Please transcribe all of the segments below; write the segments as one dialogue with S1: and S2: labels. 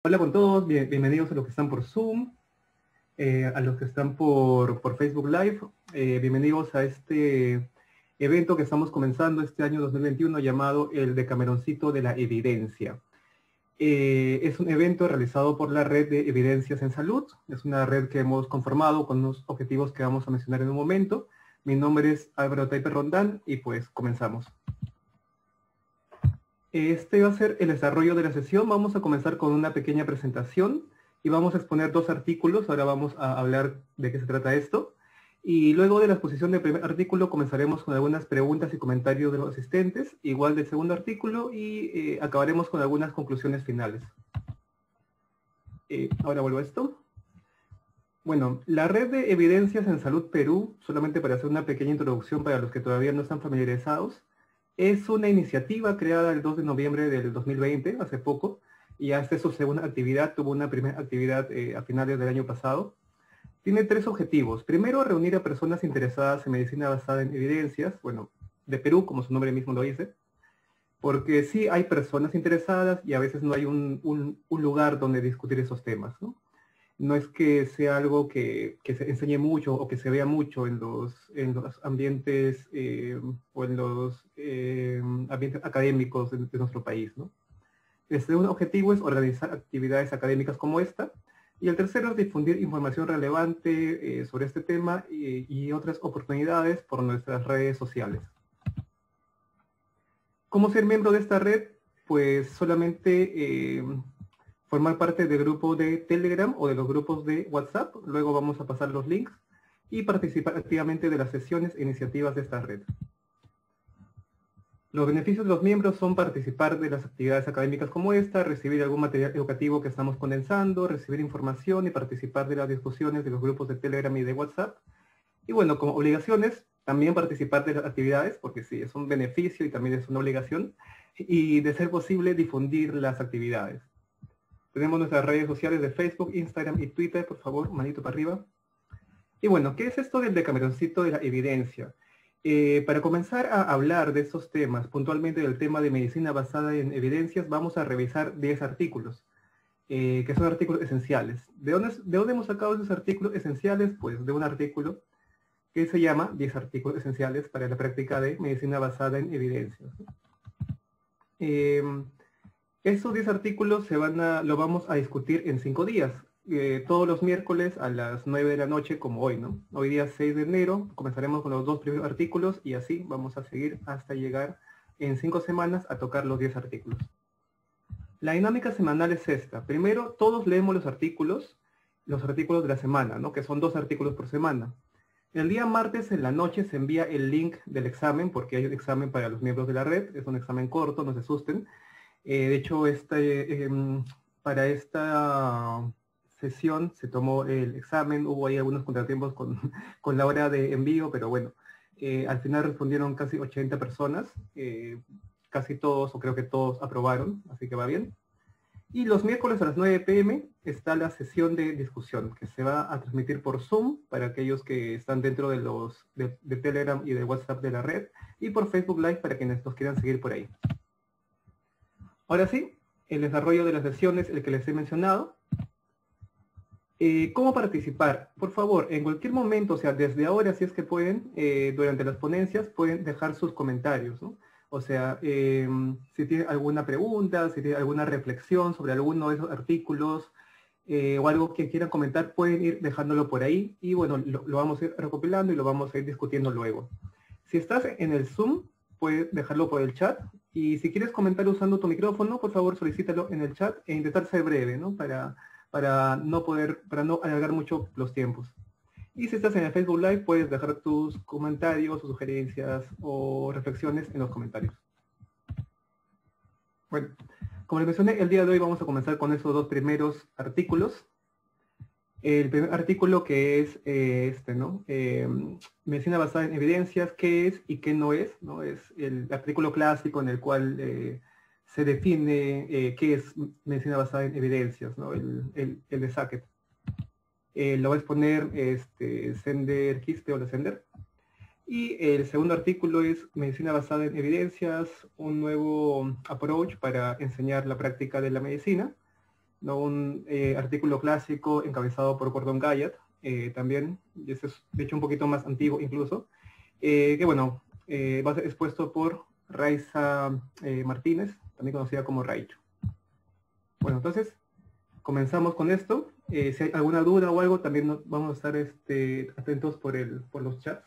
S1: Hola con todos, bienvenidos a los que están por Zoom, a los que están por Facebook Live. Bienvenidos a este evento que estamos comenzando este año 2021 llamado el Decameroncito de la Evidencia. Es un evento realizado por la Red de Evidencias en Salud. Es una red que hemos conformado con unos objetivos que vamos a mencionar en un momento. Mi nombre es Álvaro Taipe Rondán y pues comenzamos. Este va a ser el desarrollo de la sesión. Vamos a comenzar con una pequeña presentación y vamos a exponer dos artículos. Ahora vamos a hablar de qué se trata esto. Y luego de la exposición del primer artículo comenzaremos con algunas preguntas y comentarios de los asistentes, igual del segundo artículo, y acabaremos con algunas conclusiones finales. Ahora vuelvo a esto. Bueno, la Red de Evidencias en Salud Perú, solamente para hacer una pequeña introducción para los que todavía no están familiarizados, es una iniciativa creada el 2 de noviembre del 2020, hace poco, y hasta su segunda actividad, tuvo una primera actividad a finales del año pasado. Tiene tres objetivos. Primero, reunir a personas interesadas en medicina basada en evidencias, bueno, de Perú, como su nombre mismo lo dice, porque sí hay personas interesadas y a veces no hay un lugar donde discutir esos temas, ¿no? No es que sea algo que se enseñe mucho o que se vea mucho en los ambientes o en los ambientes académicos de nuestro país, ¿no? El segundo objetivo es organizar actividades académicas como esta, y el tercero es difundir información relevante sobre este tema y otras oportunidades por nuestras redes sociales. ¿Cómo ser miembro de esta red? Pues solamente formar parte del grupo de Telegram o de los grupos de WhatsApp. Luego vamos a pasar los links y participar activamente de las sesiones e iniciativas de esta red. Los beneficios de los miembros son participar de las actividades académicas como esta, recibir algún material educativo que estamos condensando, recibir información y participar de las discusiones de los grupos de Telegram y de WhatsApp. Y bueno, como obligaciones, también participar de las actividades, porque sí, es un beneficio y también es una obligación, y de ser posible difundir las actividades. Tenemos nuestras redes sociales de Facebook, Instagram y Twitter, por favor, manito para arriba. Y bueno, ¿qué es esto del Decameroncito de la Evidencia? Para comenzar a hablar de estos temas, puntualmente del tema de medicina basada en evidencias, vamos a revisar 10 artículos, que son artículos esenciales. ¿De dónde hemos sacado esos artículos esenciales? Pues de un artículo que se llama 10 artículos esenciales para la práctica de medicina basada en evidencias. Esos 10 artículos lo vamos a discutir en 5 días, todos los miércoles a las 9 de la noche, como hoy, ¿no? Hoy día 6 de enero, comenzaremos con los 2 primeros artículos y así vamos a seguir hasta llegar en 5 semanas a tocar los 10 artículos. La dinámica semanal es esta. Primero, todos leemos los artículos de la semana, ¿no? Que son 2 artículos por semana. El día martes en la noche se envía el link del examen, porque hay un examen para los miembros de la red, es un examen corto, no se asusten. De hecho, para esta sesión se tomó el examen, hubo ahí algunos contratiempos con la hora de envío, pero bueno, al final respondieron casi 80 personas, casi todos o creo que todos aprobaron, así que va bien. Y los miércoles a las 9 p.m. está la sesión de discusión, que se va a transmitir por Zoom para aquellos que están dentro de Telegram y de WhatsApp de la red, y por Facebook Live para quienes nos quieran seguir por ahí. Ahora sí, el desarrollo de las sesiones, el que les he mencionado. ¿Cómo participar? Por favor, en cualquier momento, o sea, desde ahora, si es que pueden, durante las ponencias, pueden dejar sus comentarios, ¿no? O sea, si tienen alguna pregunta, si tienen alguna reflexión sobre alguno de esos artículos, o algo que quieran comentar, pueden ir dejándolo por ahí, y bueno, lo vamos a ir recopilando y lo vamos a ir discutiendo luego. Si estás en el Zoom, puedes dejarlo por el chat, y si quieres comentar usando tu micrófono, por favor solicítalo en el chat e intentar ser breve, ¿no? Para no alargar mucho los tiempos. Y si estás en el Facebook Live, puedes dejar tus comentarios o sugerencias o reflexiones en los comentarios. Bueno, como les mencioné, el día de hoy vamos a comenzar con esos 2 primeros artículos. El primer artículo que es ¿no? Medicina basada en evidencias, qué es y qué no es, ¿no? Es el artículo clásico en el cual se define qué es medicina basada en evidencias, ¿no? El de Sackett. Lo va a exponer Sender Quispe o Sender. Y el segundo artículo es medicina basada en evidencias, un nuevo approach para enseñar la práctica de la medicina. ¿no? Un artículo clásico encabezado por Gordon Guyot, también, y ese es de hecho un poquito más antiguo incluso, que bueno, va a ser expuesto por Raiza Martínez, también conocida como Raicho. Bueno, entonces comenzamos con esto. Si hay alguna duda o algo, también vamos a estar atentos por los chats.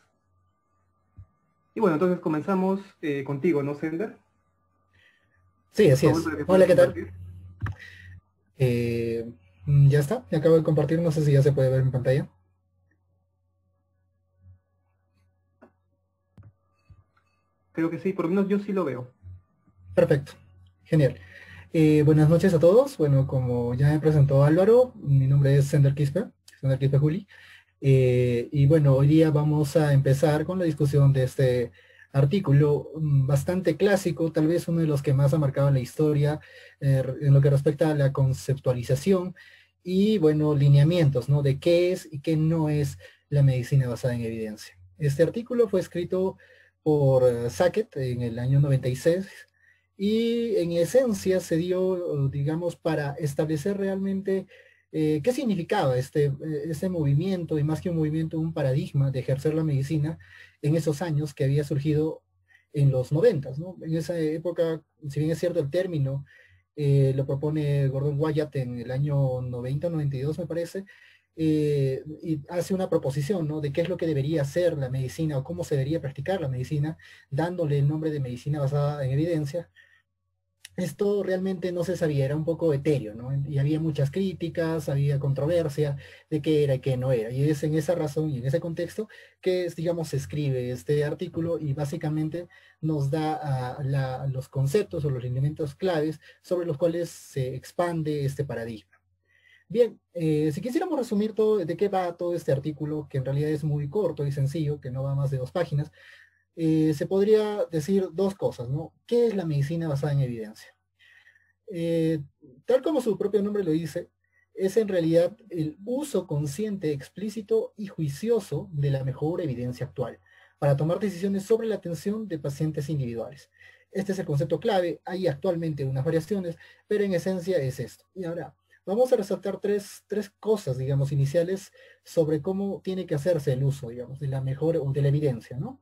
S1: Y bueno, entonces comenzamos contigo, ¿no, Sender?
S2: Sí,
S1: Por
S2: así
S1: favor,
S2: es.
S1: para que
S2: Hola,
S1: puedas
S2: ¿qué tal?
S1: compartir.
S2: Ya está, me acabo de compartir, no sé si ya se puede ver en pantalla.
S1: Creo que sí, por lo menos yo sí lo veo.
S2: Perfecto, genial. Buenas noches a todos. Bueno, como ya me presentó Álvaro, mi nombre es Sender Quispe Juli. Y bueno, hoy día vamos a empezar con la discusión de este artículo bastante clásico, tal vez uno de los que más ha marcado la historia en lo que respecta a la conceptualización y, bueno, lineamientos, ¿no? De qué es y qué no es la medicina basada en evidencia. Este artículo fue escrito por Sackett en el año 96 y en esencia se dio, digamos, para establecer realmente qué significaba este movimiento, y más que un movimiento, un paradigma de ejercer la medicina en esos años que había surgido en los noventas, ¿no? En esa época, si bien es cierto el término, lo propone Gordon Wyatt en el año 90, 92 me parece, y hace una proposición, ¿no? De qué es lo que debería ser la medicina o cómo se debería practicar la medicina, dándole el nombre de medicina basada en evidencia. Esto realmente no se sabía, era un poco etéreo, ¿no? Y había muchas críticas, había controversia de qué era y qué no era. Y es en esa razón y en ese contexto que, digamos, se escribe este artículo y básicamente nos da los conceptos o los lineamientos claves sobre los cuales se expande este paradigma. Bien, si quisiéramos resumir todo, de qué va todo este artículo, que en realidad es muy corto y sencillo, que no va más de 2 páginas, se podría decir dos cosas, ¿no? ¿Qué es la medicina basada en evidencia? Eh, Tal como su propio nombre lo dice, es en realidad el uso consciente, explícito y juicioso de la mejor evidencia actual para tomar decisiones sobre la atención de pacientes individuales. Este es el concepto clave. Hay actualmente unas variaciones, pero en esencia es esto. Y ahora vamos a resaltar tres cosas, digamos, iniciales sobre cómo tiene que hacerse el uso, digamos, de la mejor o de la evidencia, ¿no?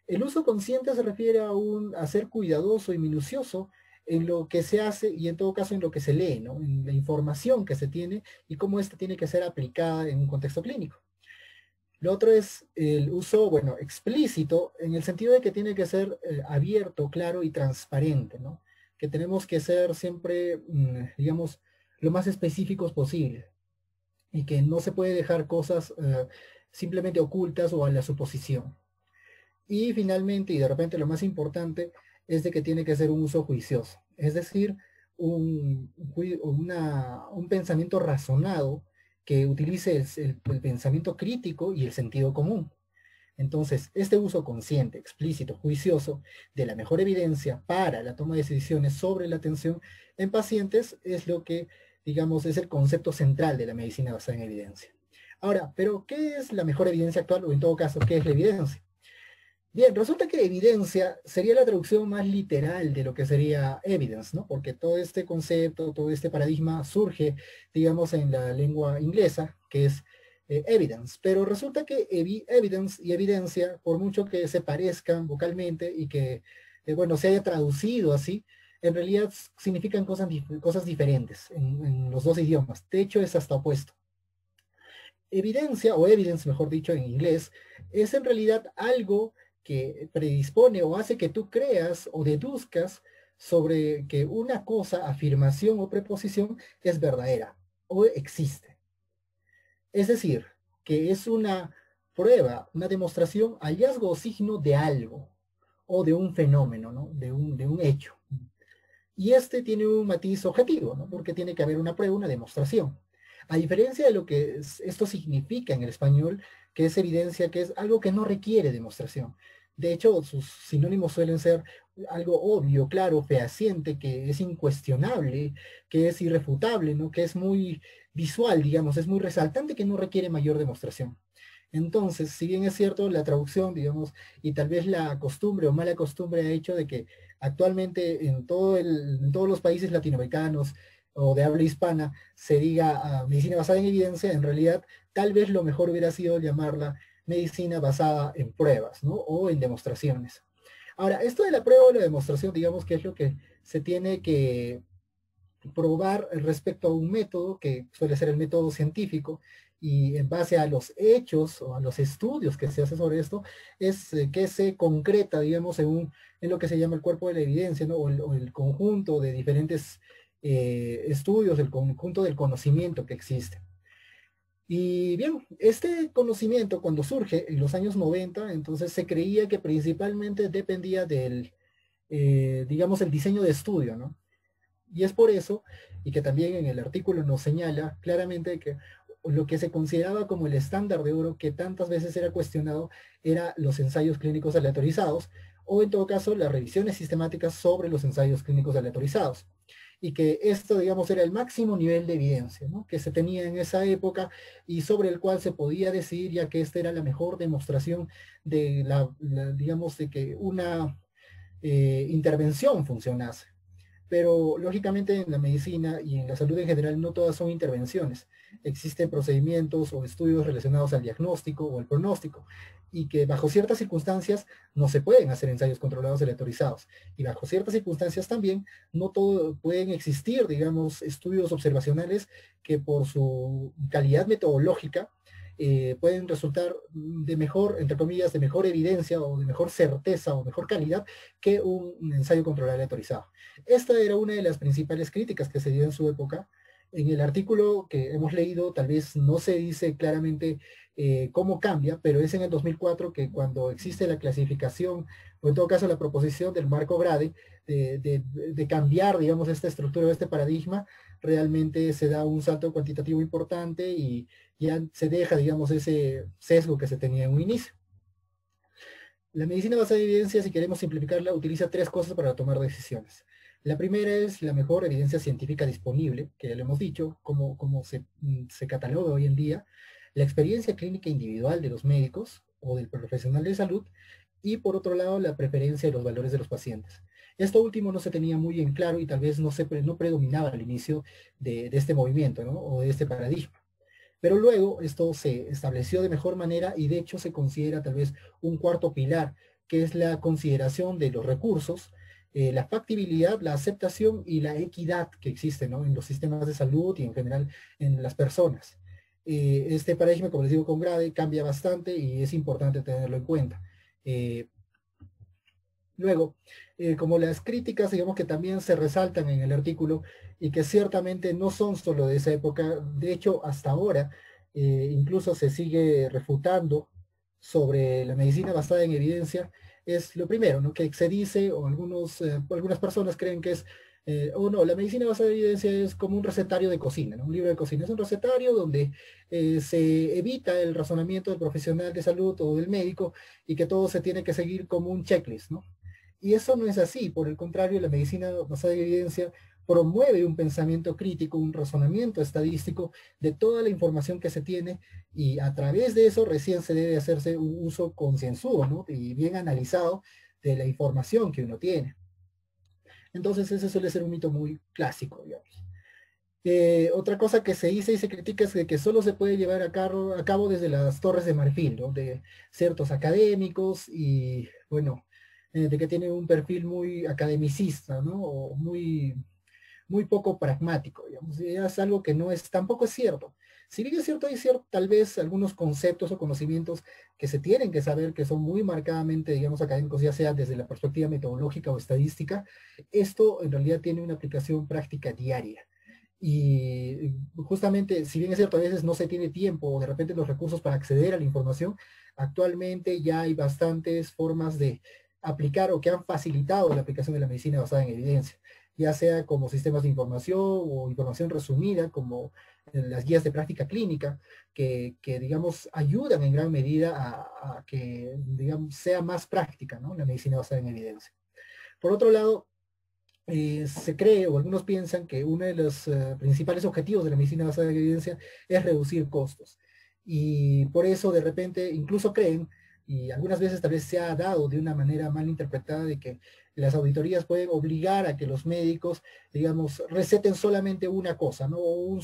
S2: El uso consciente se refiere a ser cuidadoso y minucioso en lo que se hace y en todo caso en lo que se lee, ¿no? En la información que se tiene y cómo ésta tiene que ser aplicada en un contexto clínico. Lo otro es el uso, bueno, explícito, en el sentido de que tiene que ser abierto, claro y transparente, ¿no? Que tenemos que ser siempre, digamos, lo más específicos posible y que no se puede dejar cosas simplemente ocultas o a la suposición. Y finalmente, y de repente lo más importante, es de que tiene que ser un uso juicioso, es decir, un pensamiento razonado que utilice el pensamiento crítico y el sentido común. Entonces, este uso consciente, explícito, juicioso de la mejor evidencia para la toma de decisiones sobre la atención en pacientes es lo que, digamos, es el concepto central de la medicina basada en evidencia. Ahora, pero ¿qué es la mejor evidencia actual o en todo caso, qué es la evidencia? Bien, resulta que evidencia sería la traducción más literal de lo que sería evidence, ¿no? Porque todo este concepto, todo este paradigma surge, digamos, en la lengua inglesa, que es evidence. Pero resulta que evidence y evidencia, por mucho que se parezcan vocalmente y que, bueno, se haya traducido así, en realidad significan cosas diferentes en los dos idiomas. De hecho, es hasta opuesto. Evidencia, o evidence, mejor dicho, en inglés, es en realidad algo que predispone o hace que tú creas o deduzcas sobre que una cosa, afirmación o preposición es verdadera o existe. Es decir, que es una prueba, una demostración, hallazgo o signo de algo o de un fenómeno, ¿no? De un hecho. Y este tiene un matiz objetivo, ¿no? Porque tiene que haber una prueba, una demostración. A diferencia de lo que esto significa en el español, que es evidencia, que es algo que no requiere demostración. De hecho, sus sinónimos suelen ser algo obvio, claro, fehaciente, que es incuestionable, que es irrefutable, ¿no? Que es muy visual, digamos, es muy resaltante, que no requiere mayor demostración. Entonces, si bien es cierto, la traducción, digamos, y tal vez la costumbre o mala costumbre ha hecho de que actualmente en todos los países latinoamericanos, o de habla hispana se diga medicina basada en evidencia, en realidad tal vez lo mejor hubiera sido llamarla medicina basada en pruebas, ¿no? O en demostraciones. Ahora, esto de la prueba o la demostración, digamos que es lo que se tiene que probar respecto a un método que suele ser el método científico, y en base a los hechos o a los estudios que se hacen sobre esto, es que se concreta, digamos, en lo que se llama el cuerpo de la evidencia, ¿no? O el conjunto de diferentes estudios, el conjunto del conocimiento que existe. Y bien, este conocimiento cuando surge en los años 90, entonces se creía que principalmente dependía del, digamos, el diseño de estudio, ¿no? Y es por eso, y que también en el artículo nos señala claramente que lo que se consideraba como el estándar de oro que tantas veces era cuestionado era los ensayos clínicos aleatorizados, o en todo caso las revisiones sistemáticas sobre los ensayos clínicos aleatorizados. Y que esto, digamos, era el máximo nivel de evidencia, ¿no?, que se tenía en esa época y sobre el cual se podía decidir, ya que esta era la mejor demostración de digamos, de que una intervención funcionase. Pero lógicamente en la medicina y en la salud en general no todas son intervenciones. Existen procedimientos o estudios relacionados al diagnóstico o al pronóstico, y que bajo ciertas circunstancias no se pueden hacer ensayos controlados aleatorizados. Y bajo ciertas circunstancias también no todo, pueden existir, digamos, estudios observacionales que por su calidad metodológica pueden resultar de mejor, entre comillas, de mejor evidencia o de mejor certeza o mejor calidad que un ensayo controlado aleatorizado. Esta era una de las principales críticas que se dio en su época. En el artículo que hemos leído tal vez no se dice claramente cómo cambia, pero es en el 2004 que cuando existe la clasificación, o en todo caso la proposición del marco Grade, de cambiar, digamos, esta estructura o este paradigma, realmente se da un salto cuantitativo importante y ya se deja, digamos, ese sesgo que se tenía en un inicio. La medicina basada en evidencia, si queremos simplificarla, utiliza tres cosas para tomar decisiones. La primera es la mejor evidencia científica disponible, que ya lo hemos dicho, como se cataloga hoy en día, la experiencia clínica individual de los médicos o del profesional de salud, y por otro lado la preferencia de los valores de los pacientes. Esto último no se tenía muy en claro y tal vez no predominaba al inicio de este movimiento, ¿no?, o de este paradigma. Pero luego esto se estableció de mejor manera y de hecho se considera tal vez un cuarto pilar, que es la consideración de los recursos, la factibilidad, la aceptación y la equidad que existe, ¿no?, en los sistemas de salud y en general en las personas. Este paradigma, como les digo, con Grade cambia bastante y es importante tenerlo en cuenta. Luego, como las críticas, digamos, que también se resaltan en el artículo y que ciertamente no son solo de esa época, de hecho hasta ahora incluso se sigue refutando sobre la medicina basada en evidencia, es lo primero, ¿no?, que se dice, o algunas personas creen que es, o no, la medicina basada en evidencia es como un recetario de cocina, ¿no?, un libro de cocina, es un recetario donde se evita el razonamiento del profesional de salud o del médico y que todo se tiene que seguir como un checklist, ¿no? Y eso no es así, por el contrario, la medicina basada en evidencia promueve un pensamiento crítico, un razonamiento estadístico de toda la información que se tiene, y a través de eso recién se debe hacerse un uso concienzudo, ¿no?, y bien analizado de la información que uno tiene. Entonces ese suele ser un mito muy clásico, digamos. Otra cosa que se dice y se critica es que solo se puede llevar a cabo desde las Torres de Marfil, ¿no?, de ciertos académicos y, bueno, de que tiene un perfil muy academicista, ¿no?, o muy poco pragmático, digamos. Y es algo que no es, tampoco es cierto. Si bien es cierto, hay cierto, tal vez algunos conceptos o conocimientos que se tienen que saber que son muy marcadamente, digamos, académicos, ya sea desde la perspectiva metodológica o estadística, esto en realidad tiene una aplicación práctica diaria. Y justamente, si bien es cierto, a veces no se tiene tiempo o de repente los recursos para acceder a la información, actualmente ya hay bastantes formas de aplicar o que han facilitado la aplicación de la medicina basada en evidencia, ya sea como sistemas de información o información resumida, como las guías de práctica clínica, que digamos, ayudan en gran medida a que, digamos, sea más práctica, ¿no?, la medicina basada en evidencia. Por otro lado, se cree, o algunos piensan, que uno de los principales objetivos de la medicina basada en evidencia es reducir costos. Y por eso de repente incluso creen y algunas veces tal vez se ha dado de una manera mal interpretada de que las auditorías pueden obligar a que los médicos, digamos, receten solamente una cosa, ¿no? O un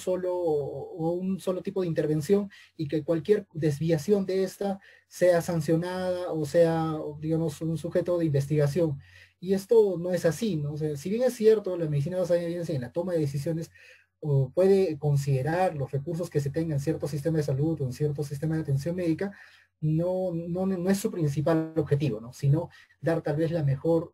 S2: solo tipo de intervención y que cualquier desviación de esta sea sancionada o sea, digamos, un sujeto de investigación. Y esto no es así, ¿no? O sea, si bien es cierto, la medicina basada en evidencia en la toma de decisiones o puede considerar los recursos que se tengan en cierto sistema de salud o en cierto sistema de atención médica, no es su principal objetivo, ¿no? Sino dar tal vez la mejor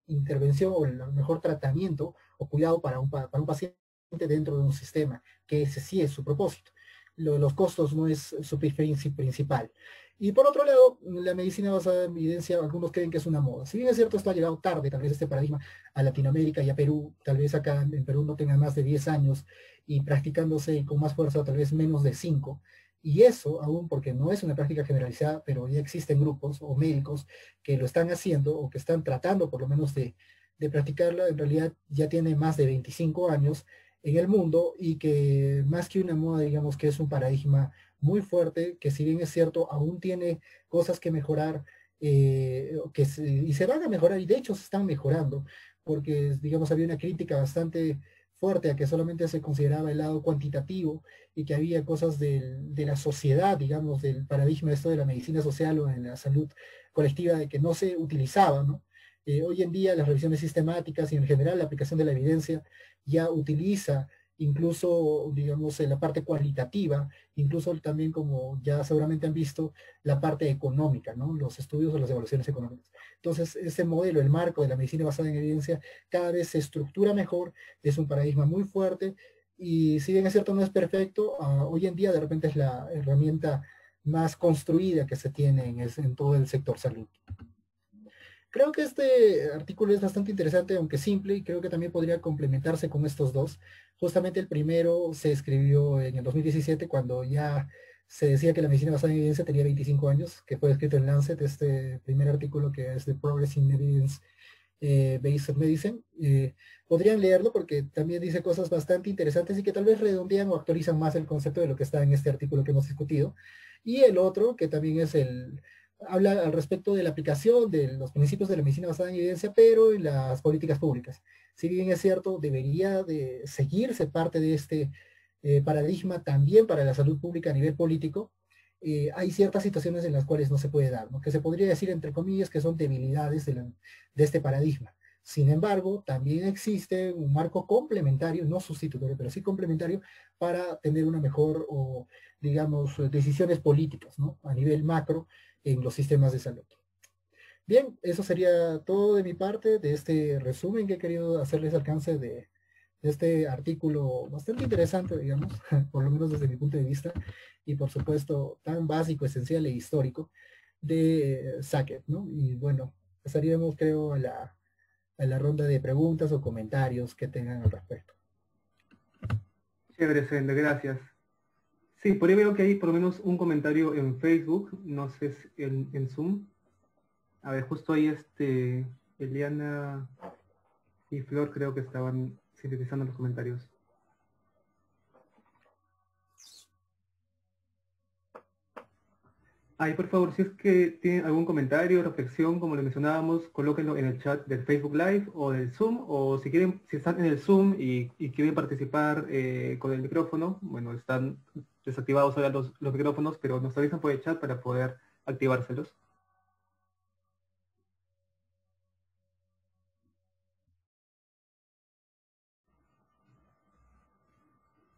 S2: intervención o el mejor tratamiento o cuidado para un paciente dentro de un sistema, que ese sí es su propósito. Lo de los costos no es su principal. Y por otro lado, la medicina basada en evidencia, algunos creen que es una moda. Si bien es cierto, esto ha llegado tarde, tal vez este paradigma a Latinoamérica y a Perú, tal vez acá en Perú no tenga más de 10 años y practicándose con más fuerza tal vez menos de 5. Y eso aún porque no es una práctica generalizada, pero ya existen grupos o médicos que lo están haciendo o que están tratando por lo menos de practicarla, en realidad ya tiene más de 25 años en el mundo y que más que una moda, digamos que es un paradigma muy fuerte, que si bien es cierto, aún tiene cosas que mejorar y se van a mejorar y de hecho se están mejorando, porque digamos había una crítica bastante fuerte a que solamente se consideraba el lado cuantitativo y que había cosas de la sociedad, digamos, del paradigma esto de la medicina social o en la salud colectiva de que no se utilizaba, ¿no? Hoy en día las revisiones sistemáticas y en general la aplicación de la evidencia ya utiliza incluso, digamos, la parte cualitativa, incluso también como ya seguramente han visto, la parte económica, ¿no? Los estudios o las evaluaciones económicas. Entonces, ese modelo, el marco de la medicina basada en evidencia, cada vez se estructura mejor, es un paradigma muy fuerte, y si bien es cierto no es perfecto, hoy en día de repente es la herramienta más construida que se tiene en todo el sector salud. Creo que este artículo es bastante interesante, aunque simple, y creo que también podría complementarse con estos dos. Justamente el primero se escribió en el 2017, cuando ya se decía que la medicina basada en evidencia tenía 25 años, que fue escrito en Lancet, este primer artículo que es de Progress in Evidence Based Medicine. Podrían leerlo porque también dice cosas bastante interesantes y que tal vez redondean o actualizan más el concepto de lo que está en este artículo que hemos discutido. Y el otro, que también es habla al respecto de la aplicación de los principios de la medicina basada en evidencia, pero en las políticas públicas. Si bien es cierto, debería de seguirse parte de este paradigma también para la salud pública a nivel político. Hay ciertas situaciones en las cuales no se puede dar, ¿no? Que se podría decir, entre comillas, que son debilidades de este paradigma. Sin embargo, también existe un marco complementario, no sustitutorio, pero sí complementario, para tener una mejor, o digamos, decisiones políticas, ¿no? A nivel macro en los sistemas de salud. Bien, eso sería todo de mi parte, de este resumen que he querido hacerles alcance de este artículo bastante interesante, digamos, por lo menos desde mi punto de vista, y por supuesto tan básico, esencial e histórico de Sackett, ¿no? Y bueno, pasaríamos creo a la ronda de preguntas o comentarios que tengan al respecto.
S1: Chévere, Sender, gracias. Sí, por ahí veo que hay por lo menos un comentario en Facebook, no sé si en Zoom. A ver, justo ahí Eliana y Flor creo que estaban sintetizando los comentarios. Ay, por favor, si es que tienen algún comentario, reflexión, como le mencionábamos, colóquenlo en el chat del Facebook Live o del Zoom, o si quieren, si están en el Zoom y quieren participar con el micrófono, bueno, están desactivados ahora los micrófonos, pero nos avisan por el chat para poder activárselos.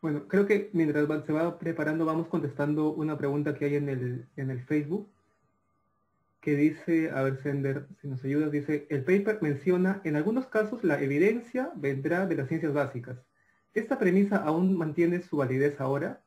S1: Bueno, creo que mientras se va preparando, vamos contestando una pregunta que hay en el Facebook, que dice, a ver, Sender, si nos ayudas, dice, el paper menciona, en algunos casos la evidencia vendrá de las ciencias básicas. ¿Esta premisa aún mantiene su validez ahora?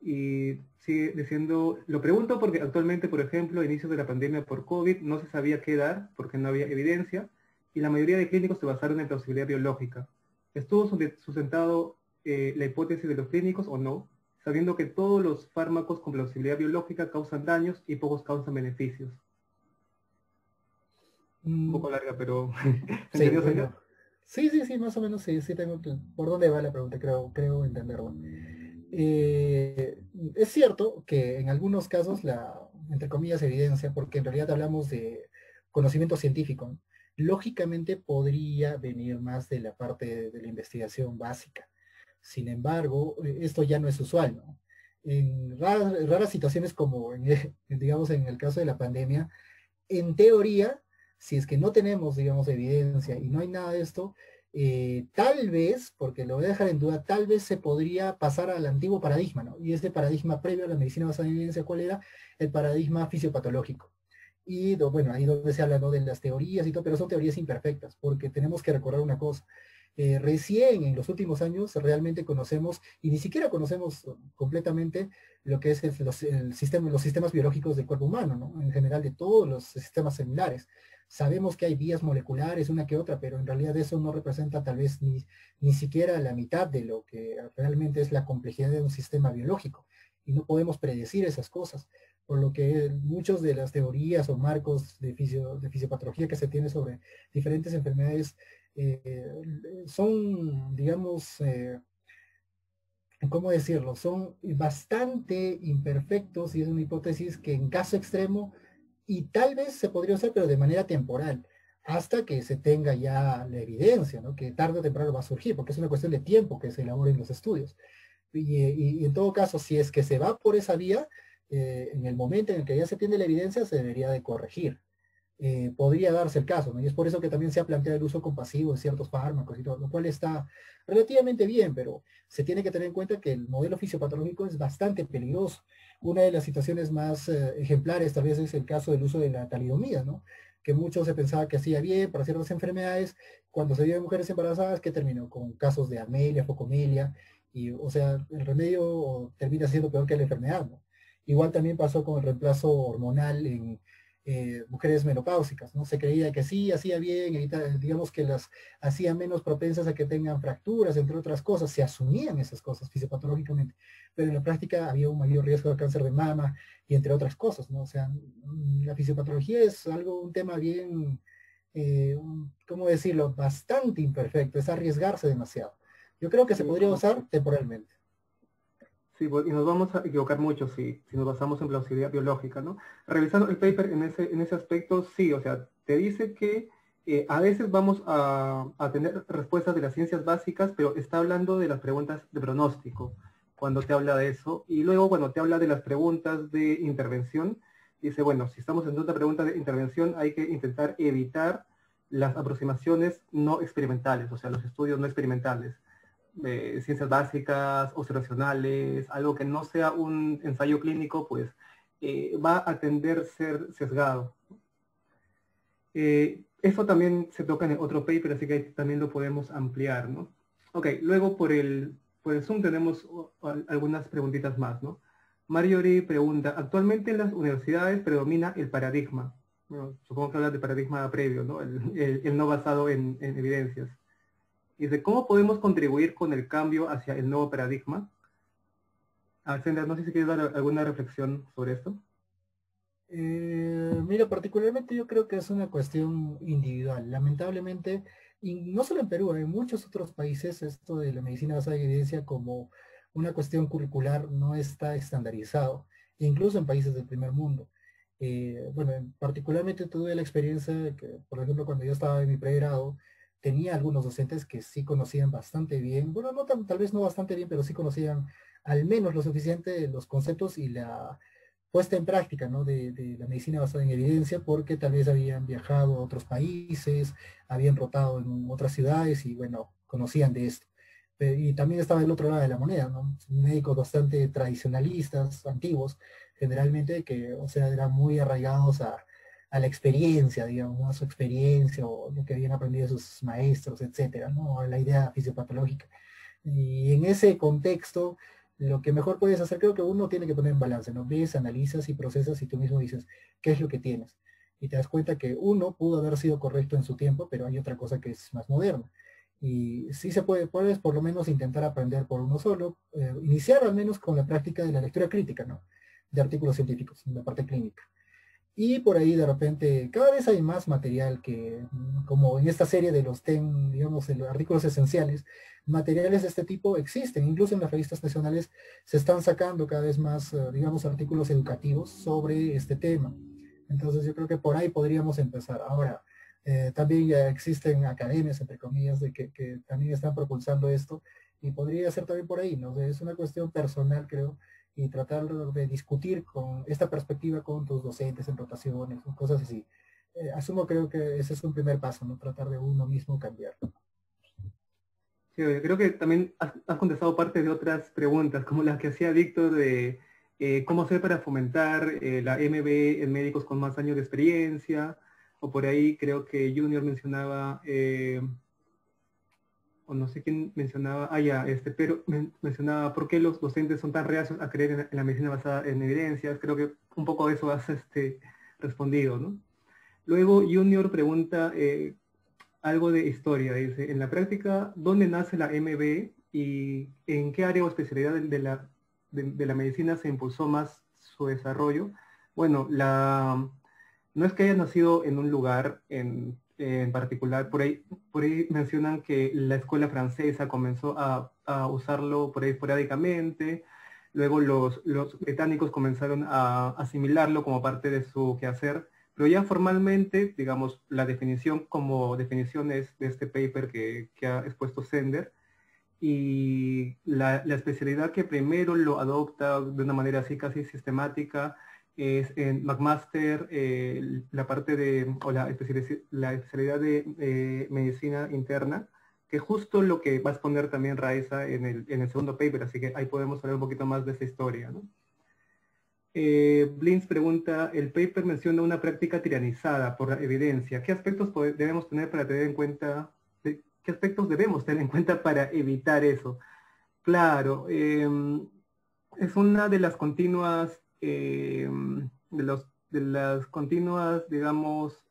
S1: Y sigue diciendo, lo pregunto porque actualmente, por ejemplo, a inicios de la pandemia por COVID, no se sabía qué dar porque no había evidencia, y la mayoría de clínicos se basaron en plausibilidad biológica. ¿Estuvo sustentado la hipótesis de los clínicos o no? Sabiendo que todos los fármacos con plausibilidad biológica causan daños y pocos causan beneficios. Un poco larga, pero
S2: Sí,
S1: ¿entendió, señor?
S2: bueno. Sí, más o menos sí tengo por dónde va la pregunta, creo entenderlo. Es cierto que en algunos casos entre comillas, evidencia, porque en realidad hablamos de conocimiento científico, ¿no? Lógicamente podría venir más de la parte de la investigación básica. Sin embargo, esto ya no es usual, ¿no? En raras situaciones como, digamos, en el caso de la pandemia, en teoría, si es que no tenemos, digamos, evidencia y no hay nada de esto, tal vez, porque lo voy a dejar en duda, tal vez se podría pasar al antiguo paradigma, ¿no? Y este paradigma previo a la medicina basada en evidencia, ¿cuál era? El paradigma fisiopatológico. Y bueno, ahí donde se habla, ¿no?, de las teorías y todo, pero son teorías imperfectas, porque tenemos que recordar una cosa. Recién en los últimos años realmente conocemos, y ni siquiera conocemos completamente lo que es los sistemas biológicos del cuerpo humano, ¿no? En general de todos los sistemas celulares. Sabemos que hay vías moleculares, una que otra, pero en realidad eso no representa tal vez ni siquiera la mitad de lo que realmente es la complejidad de un sistema biológico. Y no podemos predecir esas cosas, por lo que muchos de las teorías o marcos de fisiopatología que se tiene sobre diferentes enfermedades son, digamos, ¿cómo decirlo? Son bastante imperfectos y es una hipótesis que en caso extremo y tal vez se podría usar, pero de manera temporal, hasta que se tenga ya la evidencia, ¿no? Que tarde o temprano va a surgir, porque es una cuestión de tiempo que se elaboren los estudios. Y en todo caso, si es que se va por esa vía, en el momento en el que ya se tiene la evidencia, se debería de corregir. Podría darse el caso, ¿no? Y es por eso que también se ha planteado el uso compasivo de ciertos fármacos y todo, lo cual está relativamente bien, pero se tiene que tener en cuenta que el modelo fisiopatológico es bastante peligroso. Una de las situaciones más ejemplares tal vez es el caso del uso de la talidomida, ¿no? Que mucho se pensaba que hacía bien para ciertas enfermedades, cuando se dio en mujeres embarazadas, que terminó con casos de amelia, focomelia, y o sea, el remedio termina siendo peor que la enfermedad, ¿no? Igual también pasó con el reemplazo hormonal en mujeres menopáusicas, ¿no? Se creía que sí, hacía bien, digamos que las hacía menos propensas a que tengan fracturas, entre otras cosas, se asumían esas cosas fisiopatológicamente, pero en la práctica había un mayor riesgo de cáncer de mama y entre otras cosas, ¿no? O sea, la fisiopatología es algo, un tema bien, ¿cómo decirlo?, bastante imperfecto, es arriesgarse demasiado. Yo creo que se
S1: Sí,
S2: podría usar temporalmente.
S1: sí, y nos vamos a equivocar mucho si nos basamos en plausibilidad biológica, ¿no? Revisando el paper en ese aspecto, sí, o sea, te dice que a veces vamos a tener respuestas de las ciencias básicas, pero está hablando de las preguntas de pronóstico, cuando te habla de eso, y luego cuando te habla de las preguntas de intervención, dice, bueno, si estamos en una pregunta de intervención, hay que intentar evitar las aproximaciones no experimentales, o sea, los estudios no experimentales ciencias básicas, observacionales, algo que no sea un ensayo clínico, pues va a tender a ser sesgado. Eso también se toca en otro paper, así que también lo podemos ampliar, ¿no? Ok, luego por el Zoom tenemos algunas preguntitas más, ¿no? Mariori pregunta, actualmente en las universidades predomina el paradigma. Bueno, supongo que habla de paradigma previo, ¿no? El no basado en evidencias. Dice, ¿cómo podemos contribuir con el cambio hacia el nuevo paradigma? Sender, no sé si quieres dar alguna reflexión sobre esto.
S2: Mira, particularmente yo creo que es una cuestión individual. Lamentablemente, y no solo en Perú, en muchos otros países esto de la medicina basada en evidencia como una cuestión curricular no está estandarizado, e incluso en países del primer mundo. Bueno, particularmente tuve la experiencia de que, por ejemplo, cuando yo estaba en mi pregrado, tenía algunos docentes que sí conocían bastante bien, bueno, no tal vez no bastante bien, pero sí conocían al menos lo suficiente los conceptos y la puesta en práctica, ¿no?, de la medicina basada en evidencia, porque tal vez habían viajado a otros países, habían rotado en otras ciudades y bueno, conocían de esto. Y también estaba el otro lado de la moneda, ¿no? Médicos bastante tradicionalistas, antiguos, generalmente que, o sea, eran muy arraigados a la experiencia, digamos, ¿no?, a su experiencia o lo que habían aprendido de sus maestros, etcétera, ¿no? A la idea fisiopatológica. Y en ese contexto, lo que mejor puedes hacer, creo que uno tiene que poner en balance, ¿no? Ves, analizas y procesas y tú mismo dices, ¿qué es lo que tienes? Y te das cuenta que uno pudo haber sido correcto en su tiempo, pero hay otra cosa que es más moderna. Y sí se puede, puedes por lo menos intentar aprender por uno solo, iniciar al menos con la práctica de la lectura crítica, ¿no? De artículos científicos, en la parte clínica. Y por ahí de repente, cada vez hay más material que, como en esta serie de los TEN, digamos, de los artículos esenciales, materiales de este tipo existen. Incluso en las revistas nacionales se están sacando cada vez más, digamos, artículos educativos sobre este tema. Entonces yo creo que por ahí podríamos empezar. Ahora, también ya existen academias, entre comillas, que también están propulsando esto y podría ser también por ahí, ¿no? Es una cuestión personal, creo, y tratar de discutir con esta perspectiva con tus docentes en rotaciones o cosas así. Asumo, creo que ese es un primer paso, ¿no? Tratar de uno mismo cambiar.
S1: Sí, oye, creo que también has contestado parte de otras preguntas, como las que hacía Víctor de cómo hacer para fomentar la MB en médicos con más años de experiencia, o por ahí creo que Junior mencionaba, o no sé quién mencionaba, ya, pero mencionaba por qué los docentes son tan reacios a creer en la medicina basada en evidencias. Creo que un poco eso has respondido, ¿no? Luego Junior pregunta algo de historia, dice, en la práctica, ¿dónde nace la MB y en qué área o especialidad de la medicina se impulsó más su desarrollo? Bueno, no es que haya nacido en un lugar en particular, por ahí mencionan que la escuela francesa comenzó a usarlo por ahí esporádicamente, luego los británicos comenzaron a asimilarlo como parte de su quehacer, pero ya formalmente, digamos, la definición como definición es de este paper que ha expuesto Sender, y la especialidad que primero lo adopta de una manera así casi sistemática es en McMaster, la parte de, o la especialidad de medicina interna, que es justo lo que va a exponer también Raiza en el segundo paper, así que ahí podemos hablar un poquito más de esa historia, ¿no? Blins pregunta, el paper menciona una práctica tiranizada por la evidencia. ¿Qué aspectos debemos tener para tener en cuenta, qué aspectos debemos tener en cuenta para evitar eso? Claro, es una de las continuas, de las continuas, digamos,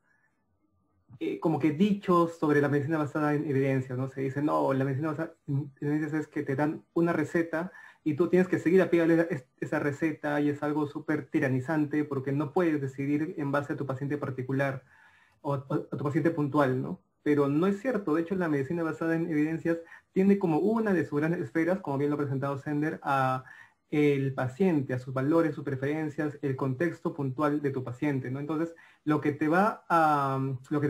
S1: como que dichos sobre la medicina basada en evidencia, ¿no? Se dice, no, la medicina basada en evidencias es que te dan una receta y tú tienes que seguir a pie de la letra esa receta, y es algo súper tiranizante porque no puedes decidir en base a tu paciente particular o a tu paciente puntual, ¿no? Pero no es cierto. De hecho, la medicina basada en evidencias tiene como una de sus grandes esferas, como bien lo ha presentado Sender, a el paciente, a sus valores, sus preferencias, el contexto puntual de tu paciente, ¿no? Entonces, lo que te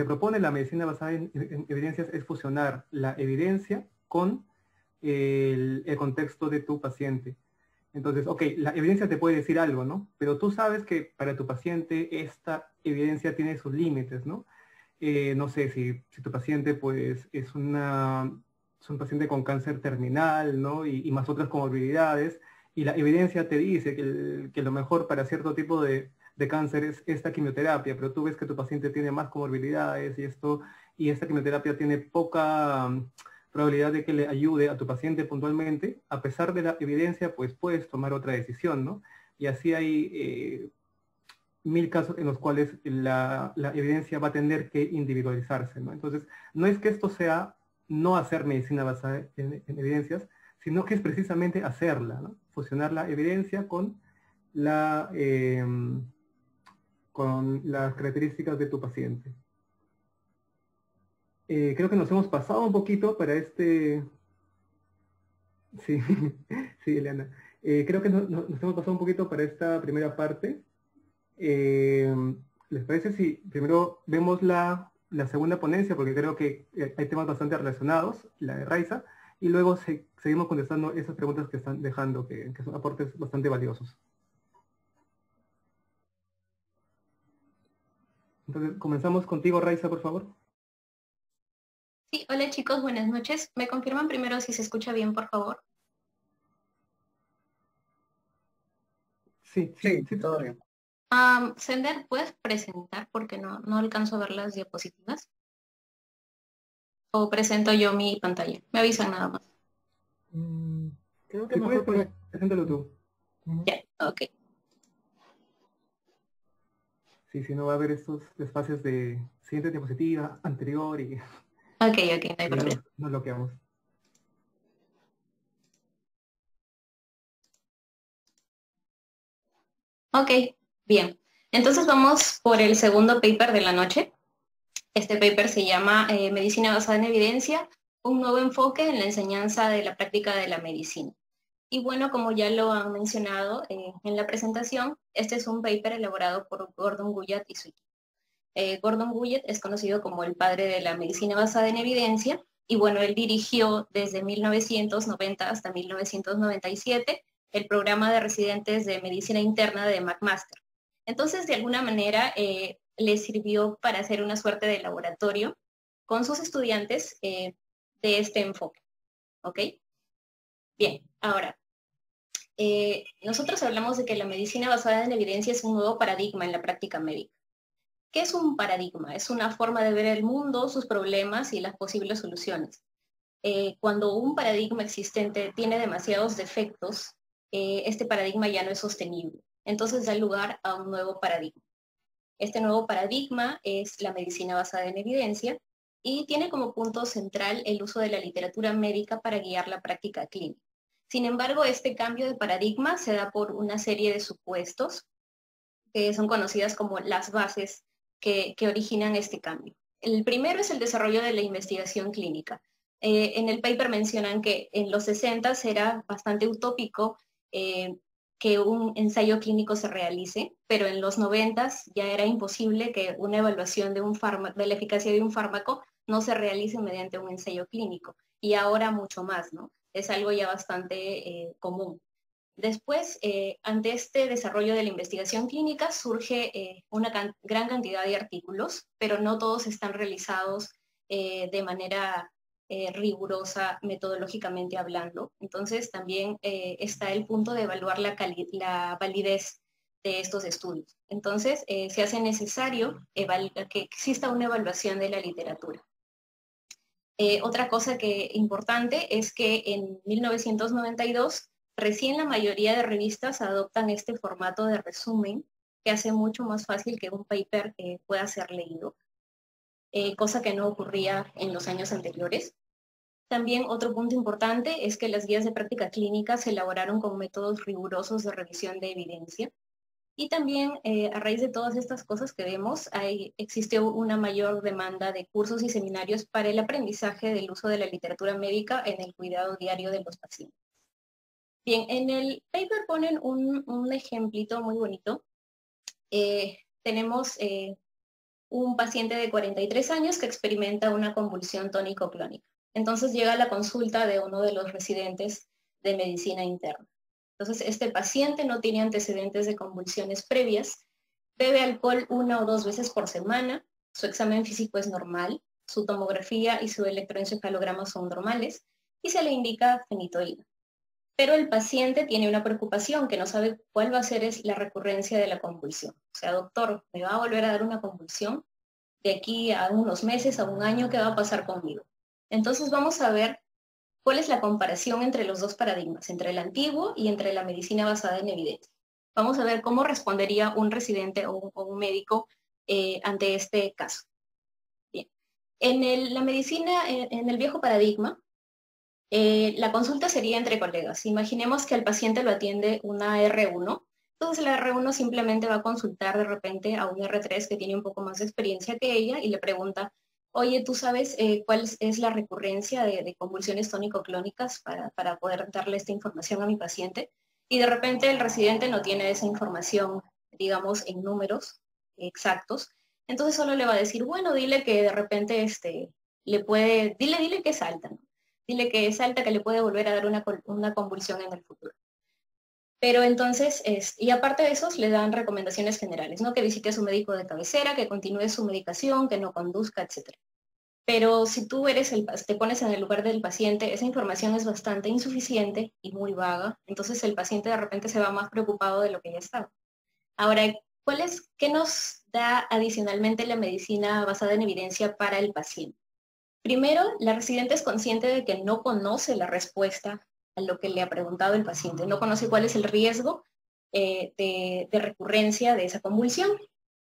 S1: propone la medicina basada en evidencias es fusionar la evidencia con el contexto de tu paciente. Entonces, ok, la evidencia te puede decir algo, ¿no? Pero tú sabes que para tu paciente esta evidencia tiene sus límites, ¿no? No sé, si tu paciente pues es un paciente con cáncer terminal, ¿no? Y más otras comorbilidades, y la evidencia te dice que lo mejor para cierto tipo de cáncer es esta quimioterapia, pero tú ves que tu paciente tiene más comorbilidades y esta quimioterapia tiene poca probabilidad de que le ayude a tu paciente puntualmente. A pesar de la evidencia, pues puedes tomar otra decisión, ¿no? Y así hay 1000 casos en los cuales la evidencia va a tener que individualizarse, ¿no? Entonces, no es que esto sea no hacer medicina basada en evidencias, sino que es precisamente hacerla, ¿no? Fusionar la evidencia la, eh, con las características de tu paciente. Creo que nos hemos pasado un poquito para Sí, sí, Eliana. Creo que nos hemos pasado un poquito para esta primera parte. Eh, ¿Les parece si primero vemos la segunda ponencia? Porque creo que hay temas bastante relacionados, la de Raiza, y luego seguimos contestando esas preguntas que están dejando, que son aportes bastante valiosos. Entonces, comenzamos contigo, Raiza, por favor.
S3: Sí, hola chicos, buenas noches. ¿Me confirman primero si se escucha bien, por favor?
S1: Sí, sí,
S4: Sí,
S1: sí.
S4: todo bien.
S3: Sender, ¿puedes presentar? Porque no alcanzo a ver las diapositivas. O presento yo mi pantalla. Me avisan nada más.
S2: Creo que
S1: Si puedes,
S2: mejor por
S1: pues,
S2: aquí.
S1: preséntalo tú.
S3: Ya, ok.
S1: Sí, si no va a haber estos espacios de siguiente diapositiva, anterior, y
S3: Ok, ok, no hay
S1: ahí
S3: problema.
S1: nos bloqueamos.
S3: Ok, bien. Entonces vamos por el segundo paper de la noche. Este paper se llama Medicina basada en evidencia, un nuevo enfoque en la enseñanza de la práctica de la medicina. Y bueno, como ya lo han mencionado en la presentación, este es un paper elaborado por Gordon Guyatt y su equipo. Gordon Guyatt es conocido como el padre de la medicina basada en evidencia, y bueno, él dirigió desde 1990 hasta 1997 el programa de residentes de medicina interna de McMaster. Entonces, de alguna manera, le sirvió para hacer una suerte de laboratorio con sus estudiantes de este enfoque. ¿Ok? Bien, ahora, nosotros hablamos de que la medicina basada en evidencia es un nuevo paradigma en la práctica médica. ¿Qué es un paradigma? Es una forma de ver el mundo, sus problemas y las posibles soluciones. Cuando un paradigma existente tiene demasiados defectos, este paradigma ya no es sostenible. Entonces da lugar a un nuevo paradigma. Este nuevo paradigma es la medicina basada en evidencia y tiene como punto central el uso de la literatura médica para guiar la práctica clínica. Sin embargo, este cambio de paradigma se da por una serie de supuestos que son conocidas como las bases que originan este cambio. El primero es el desarrollo de la investigación clínica. En el paper mencionan que en los 60 era bastante utópico que un ensayo clínico se realice, pero en los 90 ya era imposible que una evaluación de la eficacia de un fármaco no se realice mediante un ensayo clínico. Y ahora mucho más, ¿no? Es algo ya bastante común. Después, ante este desarrollo de la investigación clínica, surge una gran cantidad de artículos, pero no todos están realizados de manera rigurosa, metodológicamente hablando. Entonces, también está el punto de evaluar la validez de estos estudios. Entonces, se hace necesario que exista una evaluación de la literatura. Otra cosa importante es que en 1992 recién la mayoría de revistas adoptan este formato de resumen que hace mucho más fácil que un paper pueda ser leído, cosa que no ocurría en los años anteriores. También otro punto importante es que las guías de práctica clínica se elaboraron con métodos rigurosos de revisión de evidencia. Y también a raíz de todas estas cosas que vemos, existió una mayor demanda de cursos y seminarios para el aprendizaje del uso de la literatura médica en el cuidado diario de los pacientes. Bien, en el paper ponen un ejemplito muy bonito. Tenemos un paciente de 43 años que experimenta una convulsión tónico-clónica. Entonces llega a la consulta de uno de los residentes de medicina interna. Entonces este paciente no tiene antecedentes de convulsiones previas, bebe alcohol 1 o 2 veces por semana, su examen físico es normal, su tomografía y su electroencefalograma son normales y se le indica fenitoína. Pero el paciente tiene una preocupación que no sabe cuál va a ser la recurrencia de la convulsión. O sea, doctor, ¿me va a volver a dar una convulsión? De aquí a unos meses, a un año, ¿qué va a pasar conmigo? Entonces vamos a ver cuál es la comparación entre los dos paradigmas, entre el antiguo y entre la medicina basada en evidencia. Vamos a ver cómo respondería un residente o un médico ante este caso. Bien. En la medicina, en el viejo paradigma, la consulta sería entre colegas. Imaginemos que al paciente lo atiende una R1, entonces la R1 simplemente va a consultar de repente a un R3 que tiene un poco más de experiencia que ella y le pregunta, oye, ¿tú sabes cuál es la recurrencia de convulsiones tónico-clónicas para poder darle esta información a mi paciente? Y de repente el residente no tiene esa información, digamos, en números exactos. Entonces solo le va a decir, bueno, dile que de repente dile que es alta, ¿no? Dile que es alta, que le puede volver a dar una convulsión en el futuro. Pero entonces, y aparte de eso, le dan recomendaciones generales, ¿no? Que visite a su médico de cabecera, que continúe su medicación, que no conduzca, etc. Pero si tú te pones en el lugar del paciente, esa información es bastante insuficiente y muy vaga, entonces el paciente de repente se va más preocupado de lo que ya estaba. Ahora, ¿qué nos da adicionalmente la medicina basada en evidencia para el paciente? Primero, la residente es consciente de que no conoce la respuesta a lo que le ha preguntado el paciente, no conoce cuál es el riesgo de recurrencia de esa convulsión.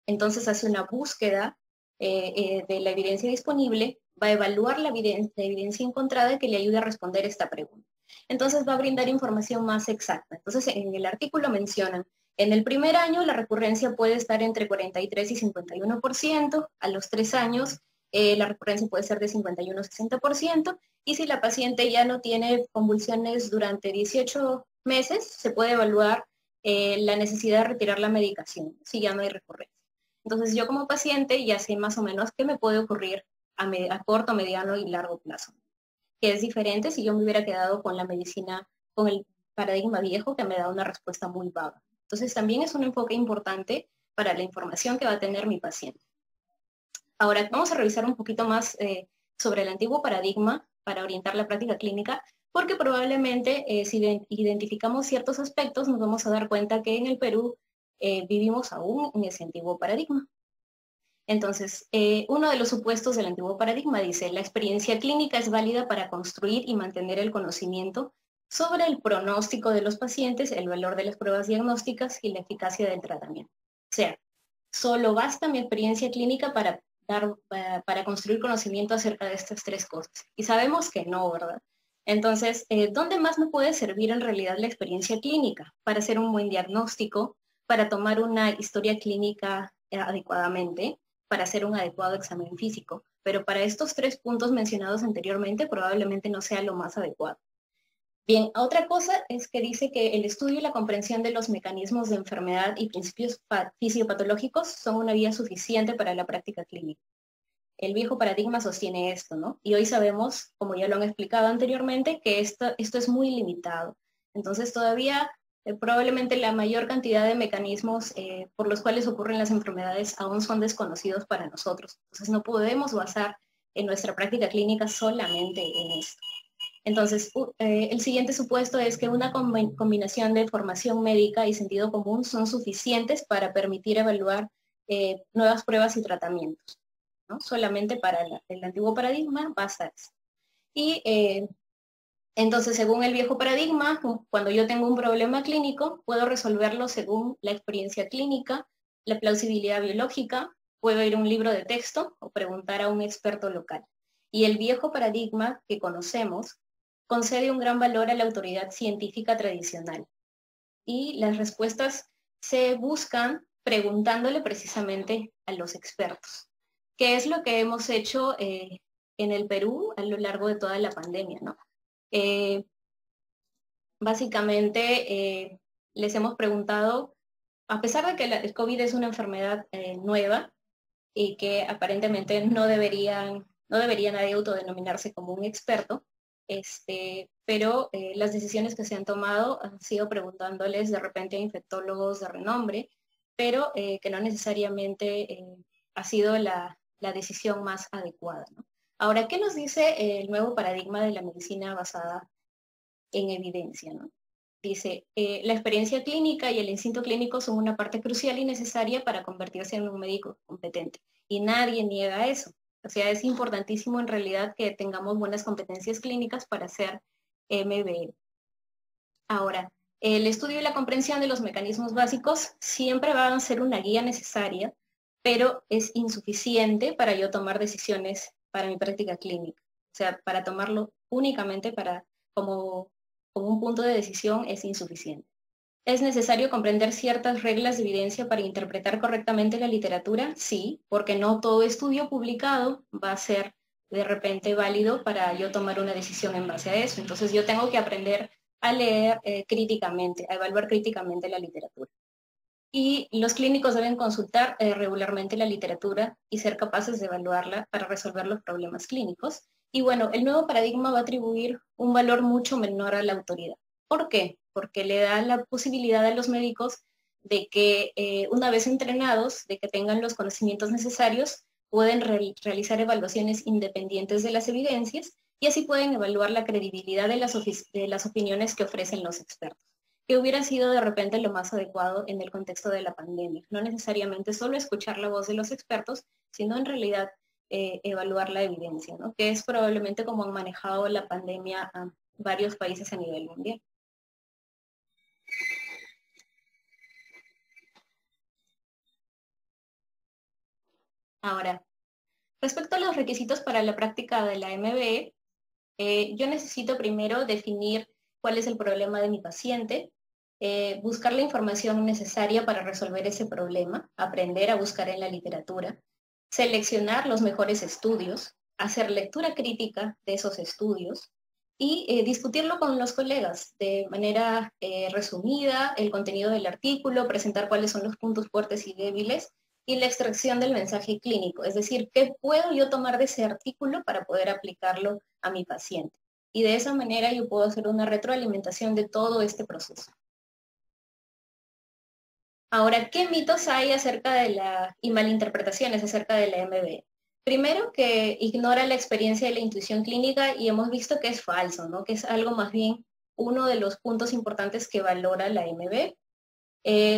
S3: Entonces hace una búsqueda de la evidencia disponible, va a evaluar la evidencia encontrada que le ayude a responder esta pregunta. Entonces va a brindar información más exacta. Entonces en el artículo mencionan En el primer año la recurrencia puede estar entre 43 y 51%, a los 3 años la recurrencia puede ser de 51 a 60%, y si la paciente ya no tiene convulsiones durante 18 meses, se puede evaluar la necesidad de retirar la medicación, si ya no hay recurrencia. Entonces yo como paciente ya sé más o menos qué me puede ocurrir a corto, mediano y largo plazo, que es diferente si yo me hubiera quedado con la medicina, con el paradigma viejo que me da una respuesta muy vaga. Entonces también es un enfoque importante para la información que va a tener mi paciente. Ahora vamos a revisar un poquito más sobre el antiguo paradigma para orientar la práctica clínica, porque probablemente si identificamos ciertos aspectos nos vamos a dar cuenta que en el Perú vivimos aún en ese antiguo paradigma. Entonces, uno de los supuestos del antiguo paradigma dice: la experiencia clínica es válida para construir y mantener el conocimiento sobre el pronóstico de los pacientes, el valor de las pruebas diagnósticas y la eficacia del tratamiento. O sea, solo basta mi experiencia clínica para construir conocimiento acerca de estas tres cosas. Y sabemos que no, ¿verdad? Entonces, ¿dónde más me puede servir en realidad la experiencia clínica? Para hacer un buen diagnóstico, para tomar una historia clínica adecuadamente, para hacer un adecuado examen físico. Pero para estos tres puntos mencionados anteriormente probablemente no sea lo más adecuado. Bien, otra cosa es que dice que el estudio y la comprensión de los mecanismos de enfermedad y principios fisiopatológicos son una vía suficiente para la práctica clínica. El viejo paradigma sostiene esto, ¿no? Y hoy sabemos, como ya lo han explicado anteriormente, que esto es muy limitado. Entonces todavía probablemente la mayor cantidad de mecanismos por los cuales ocurren las enfermedades aún son desconocidos para nosotros. Entonces no podemos basar en nuestra práctica clínica solamente en esto. Entonces, el siguiente supuesto es que una combinación de formación médica y sentido común son suficientes para permitir evaluar nuevas pruebas y tratamientos, ¿no? Solamente para el antiguo paradigma basta eso. Y entonces, según el viejo paradigma, cuando yo tengo un problema clínico, puedo resolverlo según la experiencia clínica, la plausibilidad biológica, puedo ir a un libro de texto o preguntar a un experto local. Y el viejo paradigma que conocemos concede un gran valor a la autoridad científica tradicional. Y las respuestas se buscan preguntándole precisamente a los expertos. ¿Qué es lo que hemos hecho en el Perú a lo largo de toda la pandemia, ¿no? Básicamente les hemos preguntado, a pesar de que el COVID es una enfermedad nueva y que aparentemente no debería nadie autodenominarse como un experto, pero las decisiones que se han tomado han sido preguntándoles de repente a infectólogos de renombre, pero que no necesariamente ha sido la decisión más adecuada, ¿no? Ahora, ¿qué nos dice el nuevo paradigma de la medicina basada en evidencia, ¿no? Dice, la experiencia clínica y el instinto clínico son una parte crucial y necesaria para convertirse en un médico competente. Y nadie niega eso. O sea, es importantísimo en realidad que tengamos buenas competencias clínicas para hacer MBE. Ahora, el estudio y la comprensión de los mecanismos básicos siempre van a ser una guía necesaria, pero es insuficiente para yo tomar decisiones para mi práctica clínica. O sea, para tomarlo únicamente como un punto de decisión es insuficiente. ¿Es necesario comprender ciertas reglas de evidencia para interpretar correctamente la literatura? Sí, porque no todo estudio publicado va a ser de repente válido para yo tomar una decisión en base a eso. Entonces yo tengo que aprender a leer críticamente, a evaluar críticamente la literatura. Y los clínicos deben consultar regularmente la literatura y ser capaces de evaluarla para resolver los problemas clínicos. Y bueno, el nuevo paradigma va a atribuir un valor mucho menor a la autoridad. ¿Por qué? Porque le da la posibilidad a los médicos de que una vez entrenados, de que tengan los conocimientos necesarios, pueden realizar evaluaciones independientes de las evidencias y así pueden evaluar la credibilidad de las opiniones que ofrecen los expertos, que hubiera sido de repente lo más adecuado en el contexto de la pandemia. No necesariamente solo escuchar la voz de los expertos, sino en realidad evaluar la evidencia, ¿no? Que es probablemente como han manejado la pandemia a varios países a nivel mundial. Ahora, respecto a los requisitos para la práctica de la MBE, yo necesito primero definir cuál es el problema de mi paciente, buscar la información necesaria para resolver ese problema, aprender a buscar en la literatura, seleccionar los mejores estudios, hacer lectura crítica de esos estudios y discutirlo con los colegas de manera resumida, el contenido del artículo, presentar cuáles son los puntos fuertes y débiles y la extracción del mensaje clínico, es decir, qué puedo yo tomar de ese artículo para poder aplicarlo a mi paciente. Y de esa manera yo puedo hacer una retroalimentación de todo este proceso. Ahora, ¿qué mitos hay acerca de y malinterpretaciones acerca de la MB? Primero, que ignora la experiencia de la intuición clínica y hemos visto que es falso, ¿no? Que es algo más bien uno de los puntos importantes que valora la MB.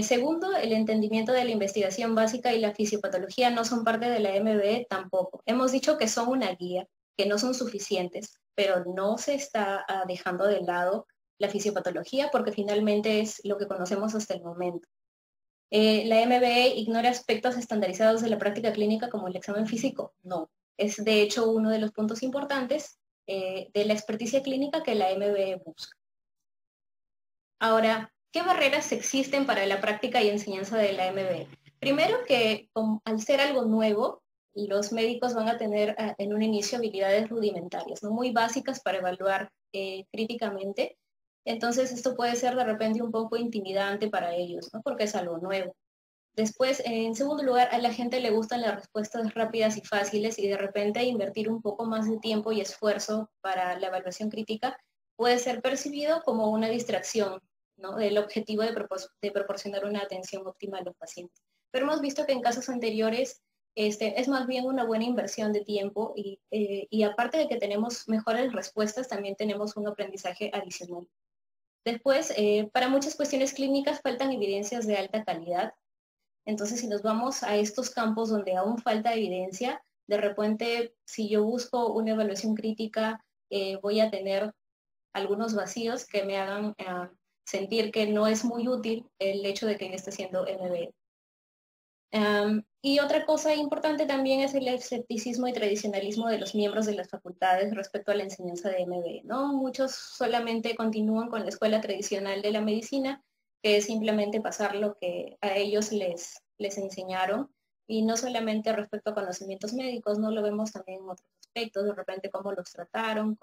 S3: Segundo, el entendimiento de la investigación básica y la fisiopatología no son parte de la MB tampoco. Hemos dicho que son una guía, que no son suficientes, pero no se está dejando de lado la fisiopatología porque finalmente es lo que conocemos hasta el momento. ¿La MB ignora aspectos estandarizados de la práctica clínica como el examen físico? No. Es de hecho uno de los puntos importantes de la experticia clínica que la MB busca. Ahora, ¿qué barreras existen para la práctica y enseñanza de la MB? Primero que al ser algo nuevo, los médicos van a tener en un inicio habilidades rudimentarias, ¿no? Muy básicas para evaluar críticamente. Entonces esto puede ser de repente un poco intimidante para ellos, ¿no? Porque es algo nuevo. Después, en segundo lugar, a la gente le gustan las respuestas rápidas y fáciles y de repente invertir un poco más de tiempo y esfuerzo para la evaluación crítica puede ser percibido como una distracción, ¿no? Del objetivo de proporcionar una atención óptima a los pacientes. Pero hemos visto que en casos anteriores es más bien una buena inversión de tiempo y aparte de que tenemos mejores respuestas, también tenemos un aprendizaje adicional. Después, para muchas cuestiones clínicas faltan evidencias de alta calidad. Entonces, si nos vamos a estos campos donde aún falta evidencia, de repente, si yo busco una evaluación crítica, voy a tener algunos vacíos que me hagan sentir que no es muy útil el hecho de que yo esté haciendo MB. Y otra cosa importante también es el escepticismo y tradicionalismo de los miembros de las facultades respecto a la enseñanza de MB, ¿no? Muchos solamente continúan con la escuela tradicional de la medicina, que es simplemente pasar lo que a ellos les enseñaron, y no solamente respecto a conocimientos médicos, no lo vemos también en otros aspectos, de repente cómo los trataron,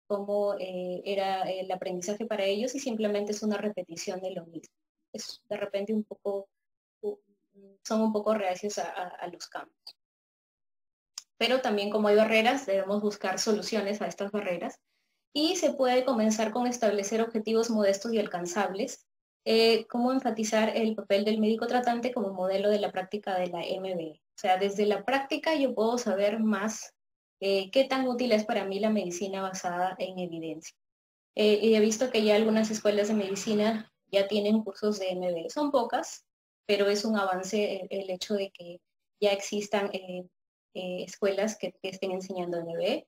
S3: cómo era el aprendizaje para ellos, y simplemente es una repetición de lo mismo. Es de repente son un poco reacios a los cambios. Pero también como hay barreras, debemos buscar soluciones a estas barreras y se puede comenzar con establecer objetivos modestos y alcanzables, como enfatizar el papel del médico tratante como modelo de la práctica de la MB. O sea, desde la práctica yo puedo saber más qué tan útil es para mí la medicina basada en evidencia. Y he visto que ya algunas escuelas de medicina ya tienen cursos de MB. Son pocas, pero es un avance el hecho de que ya existan escuelas que estén enseñando MB.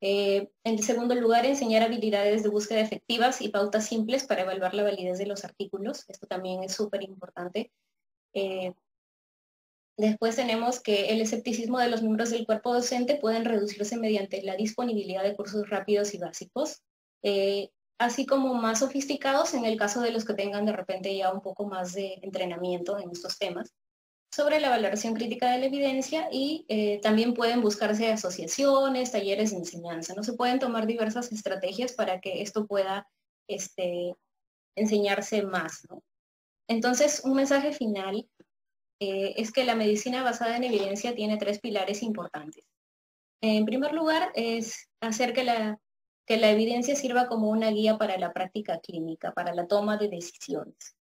S3: En segundo lugar, enseñar habilidades de búsqueda efectivas y pautas simples para evaluar la validez de los artículos. Esto también es súper importante. Después tenemos que el escepticismo de los miembros del cuerpo docente pueden reducirse mediante la disponibilidad de cursos rápidos y básicos, así como más sofisticados en el caso de los que tengan de repente ya un poco más de entrenamiento en estos temas, sobre la valoración crítica de la evidencia y también pueden buscarse asociaciones, talleres de enseñanza. No se pueden tomar diversas estrategias para que esto pueda enseñarse más, ¿no? Entonces, un mensaje final es que la medicina basada en evidencia tiene 3 pilares importantes. En primer lugar, es hacer que la evidencia sirva como una guía para la práctica clínica, para la toma de decisiones.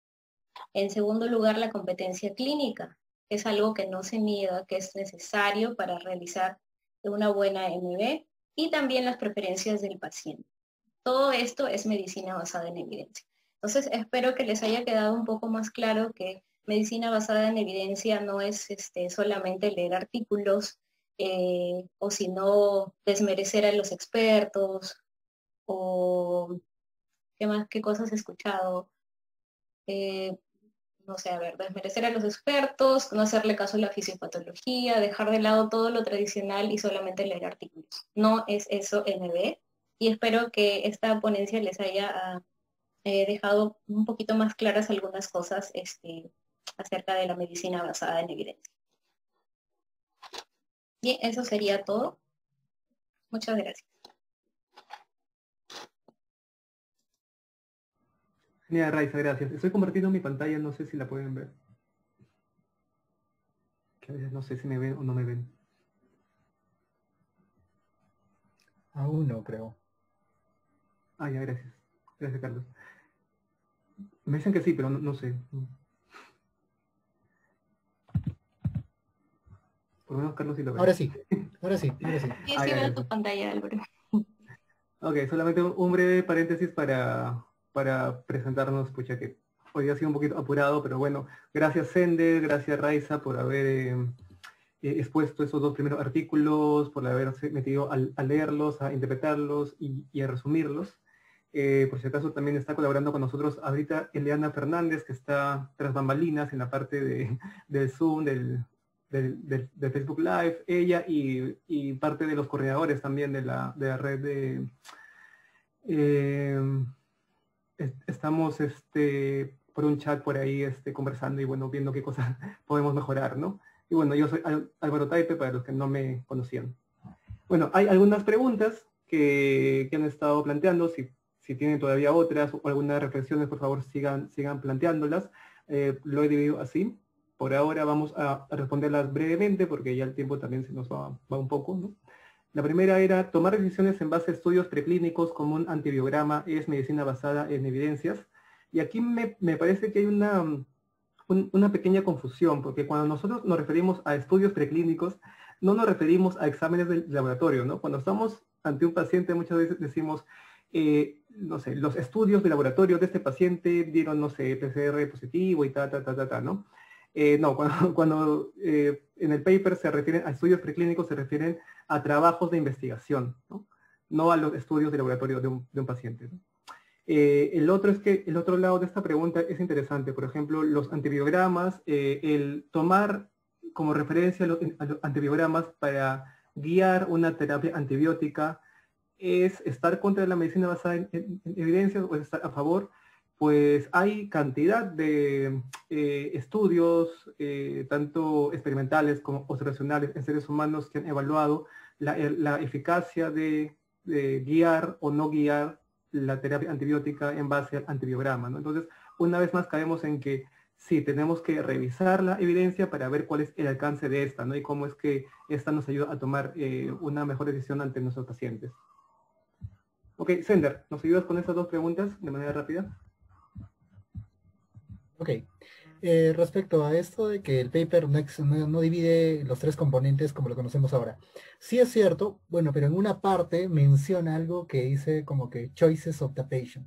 S3: En segundo lugar, la competencia clínica, que es algo que no se niega, que es necesario para realizar una buena MB, y también las preferencias del paciente. Todo esto es medicina basada en evidencia. Entonces, espero que les haya quedado un poco más claro que medicina basada en evidencia no es solamente leer artículos o si no desmerecer a los expertos o qué cosas he escuchado. No sé, a ver, desmerecer a los expertos, no hacerle caso a la fisiopatología, dejar de lado todo lo tradicional y solamente leer artículos. No es eso MB y espero que esta ponencia les haya he dejado un poquito más claras algunas cosas acerca de la medicina basada en evidencia. Bien, eso sería todo. Muchas gracias.
S1: Genial, Raiza, gracias. Estoy compartiendo mi pantalla, no sé si la pueden ver. Que a veces no sé si me ven o no me ven.
S2: Aún no, creo.
S1: Ah, ya, gracias. Gracias, Carlos. Me dicen que sí, pero no sé. Por lo menos Carlos sí lo ve.
S2: Ahora sí, ahora sí, ahora sí.
S3: Sí,
S1: Ah,
S3: sí
S1: ya,
S3: veo
S1: gracias.
S3: tu pantalla, Álvaro.
S1: Ok, solamente un breve paréntesis para presentarnos, pucha que hoy ha sido un poquito apurado, pero bueno, gracias Sender, gracias Raiza por haber expuesto esos dos primeros artículos, por haberse metido a leerlos, a interpretarlos y a resumirlos. Por si acaso también está colaborando con nosotros ahorita Eliana Fernández, que está tras bambalinas en la parte del Zoom, del Facebook Live, ella y parte de los coordinadores también de la red de... estamos por un chat por ahí conversando y bueno, viendo qué cosas podemos mejorar, ¿no? Y bueno, yo soy Álvaro Taipe, para los que no me conocían. Bueno, hay algunas preguntas que han estado planteando. Si tienen todavía otras o algunas reflexiones, por favor sigan planteándolas. Lo he dividido así. Por ahora vamos a responderlas brevemente porque ya el tiempo también se nos va un poco, ¿no? La primera era, tomar decisiones en base a estudios preclínicos como un antibiograma es medicina basada en evidencias. Y aquí me parece que hay una pequeña confusión, porque cuando nosotros nos referimos a estudios preclínicos, no nos referimos a exámenes del laboratorio, ¿no? Cuando estamos ante un paciente, muchas veces decimos, no sé, los estudios de laboratorio de este paciente dieron, no sé, PCR positivo y ¿no? No, cuando en el paper se refieren a estudios preclínicos, se refieren a trabajos de investigación, ¿no? No a los estudios de laboratorio de un paciente, ¿no? El otro lado de esta pregunta es interesante. Por ejemplo, los antibiogramas, el tomar como referencia a los antibiogramas para guiar una terapia antibiótica es estar contra la medicina basada en evidencias o es estar a favor. Pues hay cantidad de estudios, tanto experimentales como observacionales en seres humanos que han evaluado la eficacia de guiar o no guiar la terapia antibiótica en base al antibiograma, ¿no? Entonces, una vez más caemos en que sí, tenemos que revisar la evidencia para ver cuál es el alcance de esta, ¿no? Y cómo es que esta nos ayuda a tomar una mejor decisión ante nuestros pacientes. Ok, Sender, ¿nos ayudas con estas dos preguntas de manera rápida?
S2: Ok. Respecto a esto de que el paper no divide los tres componentes como lo conocemos ahora. Sí es cierto, bueno, pero en una parte menciona algo que dice como que choices of the patient,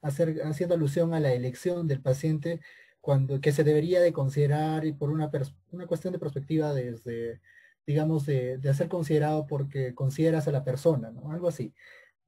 S2: haciendo alusión a la elección del paciente que se debería de considerar y por una cuestión de perspectiva desde, digamos, de ser considerado porque consideras a la persona, ¿no? Algo así.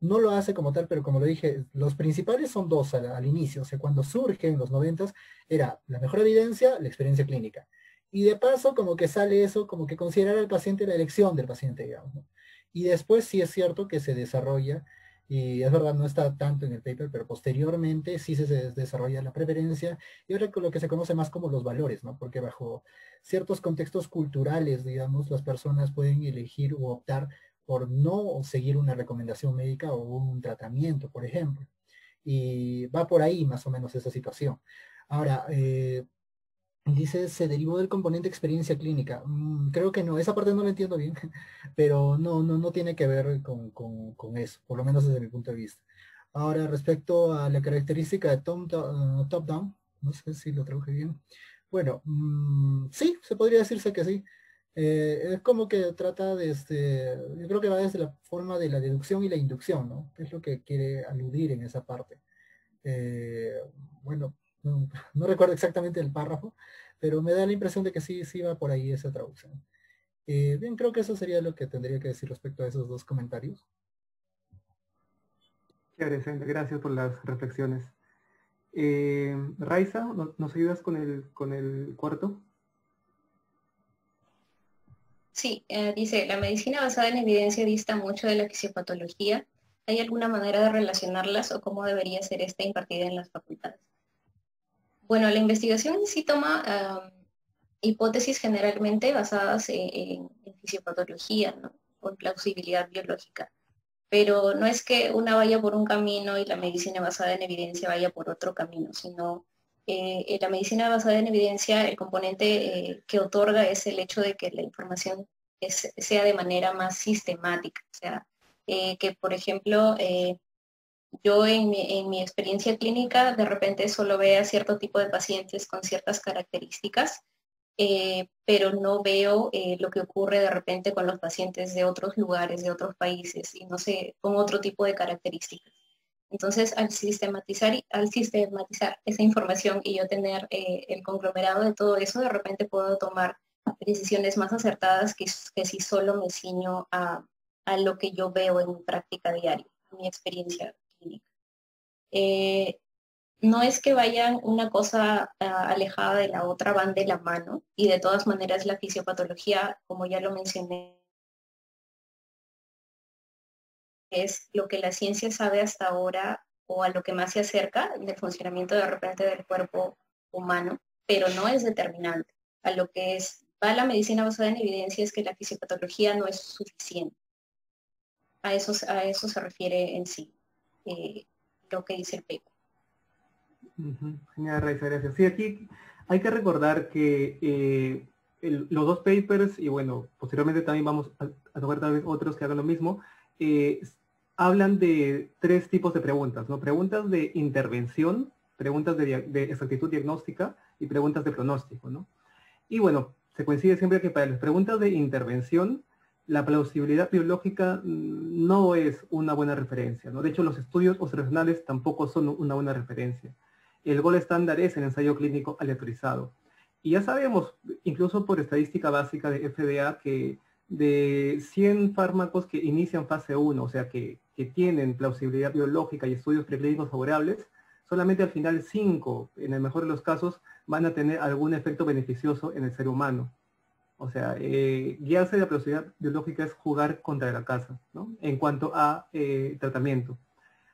S2: No lo hace como tal, pero como lo dije, los principales son dos al inicio. O sea, cuando surge en los 90 era la mejor evidencia, la experiencia clínica. Y de paso, como que sale eso, como que considerar al paciente la elección del paciente, digamos, ¿no? Y después sí es cierto que se desarrolla, y es verdad, no está tanto en el paper, pero posteriormente sí se desarrolla la preferencia, y ahora con lo que se conoce más como los valores, ¿no? Porque bajo ciertos contextos culturales, digamos, las personas pueden elegir o optar por no seguir una recomendación médica o un tratamiento, por ejemplo. Y va por ahí más o menos esa situación. Ahora, dice, se derivó del componente experiencia clínica. Creo que no, esa parte no la entiendo bien, pero no tiene que ver con eso, por lo menos desde mi punto de vista. Ahora, respecto a la característica de top-down, no sé si lo traduje bien. Bueno, sí, se podría decirse que sí. Es como que trata de, yo creo que va desde la forma de la deducción y la inducción, ¿no? Es lo que quiere aludir en esa parte. Eh, bueno, no recuerdo exactamente el párrafo, pero me da la impresión de que sí va por ahí esa traducción. Bien, creo que eso sería lo que tendría que decir respecto a esos dos comentarios.
S1: Chévere, Sender, gracias por las reflexiones. Raiza, ¿nos ayudas con el cuarto?
S3: Sí, dice, la medicina basada en evidencia dista mucho de la fisiopatología. ¿Hay alguna manera de relacionarlas o cómo debería ser esta impartida en las facultades? Bueno, la investigación en sí toma hipótesis generalmente basadas en fisiopatología, ¿no? O en plausibilidad biológica. Pero no es que una vaya por un camino y la medicina basada en evidencia vaya por otro camino, sino en la medicina basada en evidencia, el componente que otorga es el hecho de que la información sea de manera más sistemática. O sea, que por ejemplo, yo en mi experiencia clínica de repente solo vea cierto tipo de pacientes con ciertas características, pero no veo lo que ocurre de repente con los pacientes de otros lugares, de otros países, y no sé, con otro tipo de características. Entonces, al sistematizar esa información y yo tener el conglomerado de todo eso, de repente puedo tomar decisiones más acertadas que si solo me ciño a lo que yo veo en mi práctica diaria, en mi experiencia clínica. No es que vayan una cosa alejada de la otra, van de la mano, y de todas maneras la fisiopatología, como ya lo mencioné, es lo que la ciencia sabe hasta ahora o a lo que más se acerca del funcionamiento de repente del cuerpo humano, pero no es determinante. A lo que va la medicina basada en evidencia es que la fisiopatología no es suficiente. A eso se refiere en sí lo que dice el paper.
S1: Genial, Raiza, gracias. Sí, aquí hay que recordar que los dos papers, y bueno, posteriormente también vamos a tocar tal vez otros que hagan lo mismo, hablan de tres tipos de preguntas, ¿no? Preguntas de intervención, preguntas de exactitud diagnóstica y preguntas de pronóstico, ¿no? Y bueno, se coincide siempre que para las preguntas de intervención, la plausibilidad biológica no es una buena referencia, ¿no? De hecho, los estudios observacionales tampoco son una buena referencia. El gold estándar es el ensayo clínico aleatorizado. Y ya sabemos, incluso por estadística básica de FDA, que de 100 fármacos que inician fase 1, o sea, que tienen plausibilidad biológica y estudios preclínicos favorables, solamente al final 5, en el mejor de los casos, van a tener algún efecto beneficioso en el ser humano. O sea, guiarse de la plausibilidad biológica es jugar contra la casa, ¿no? En cuanto a tratamiento.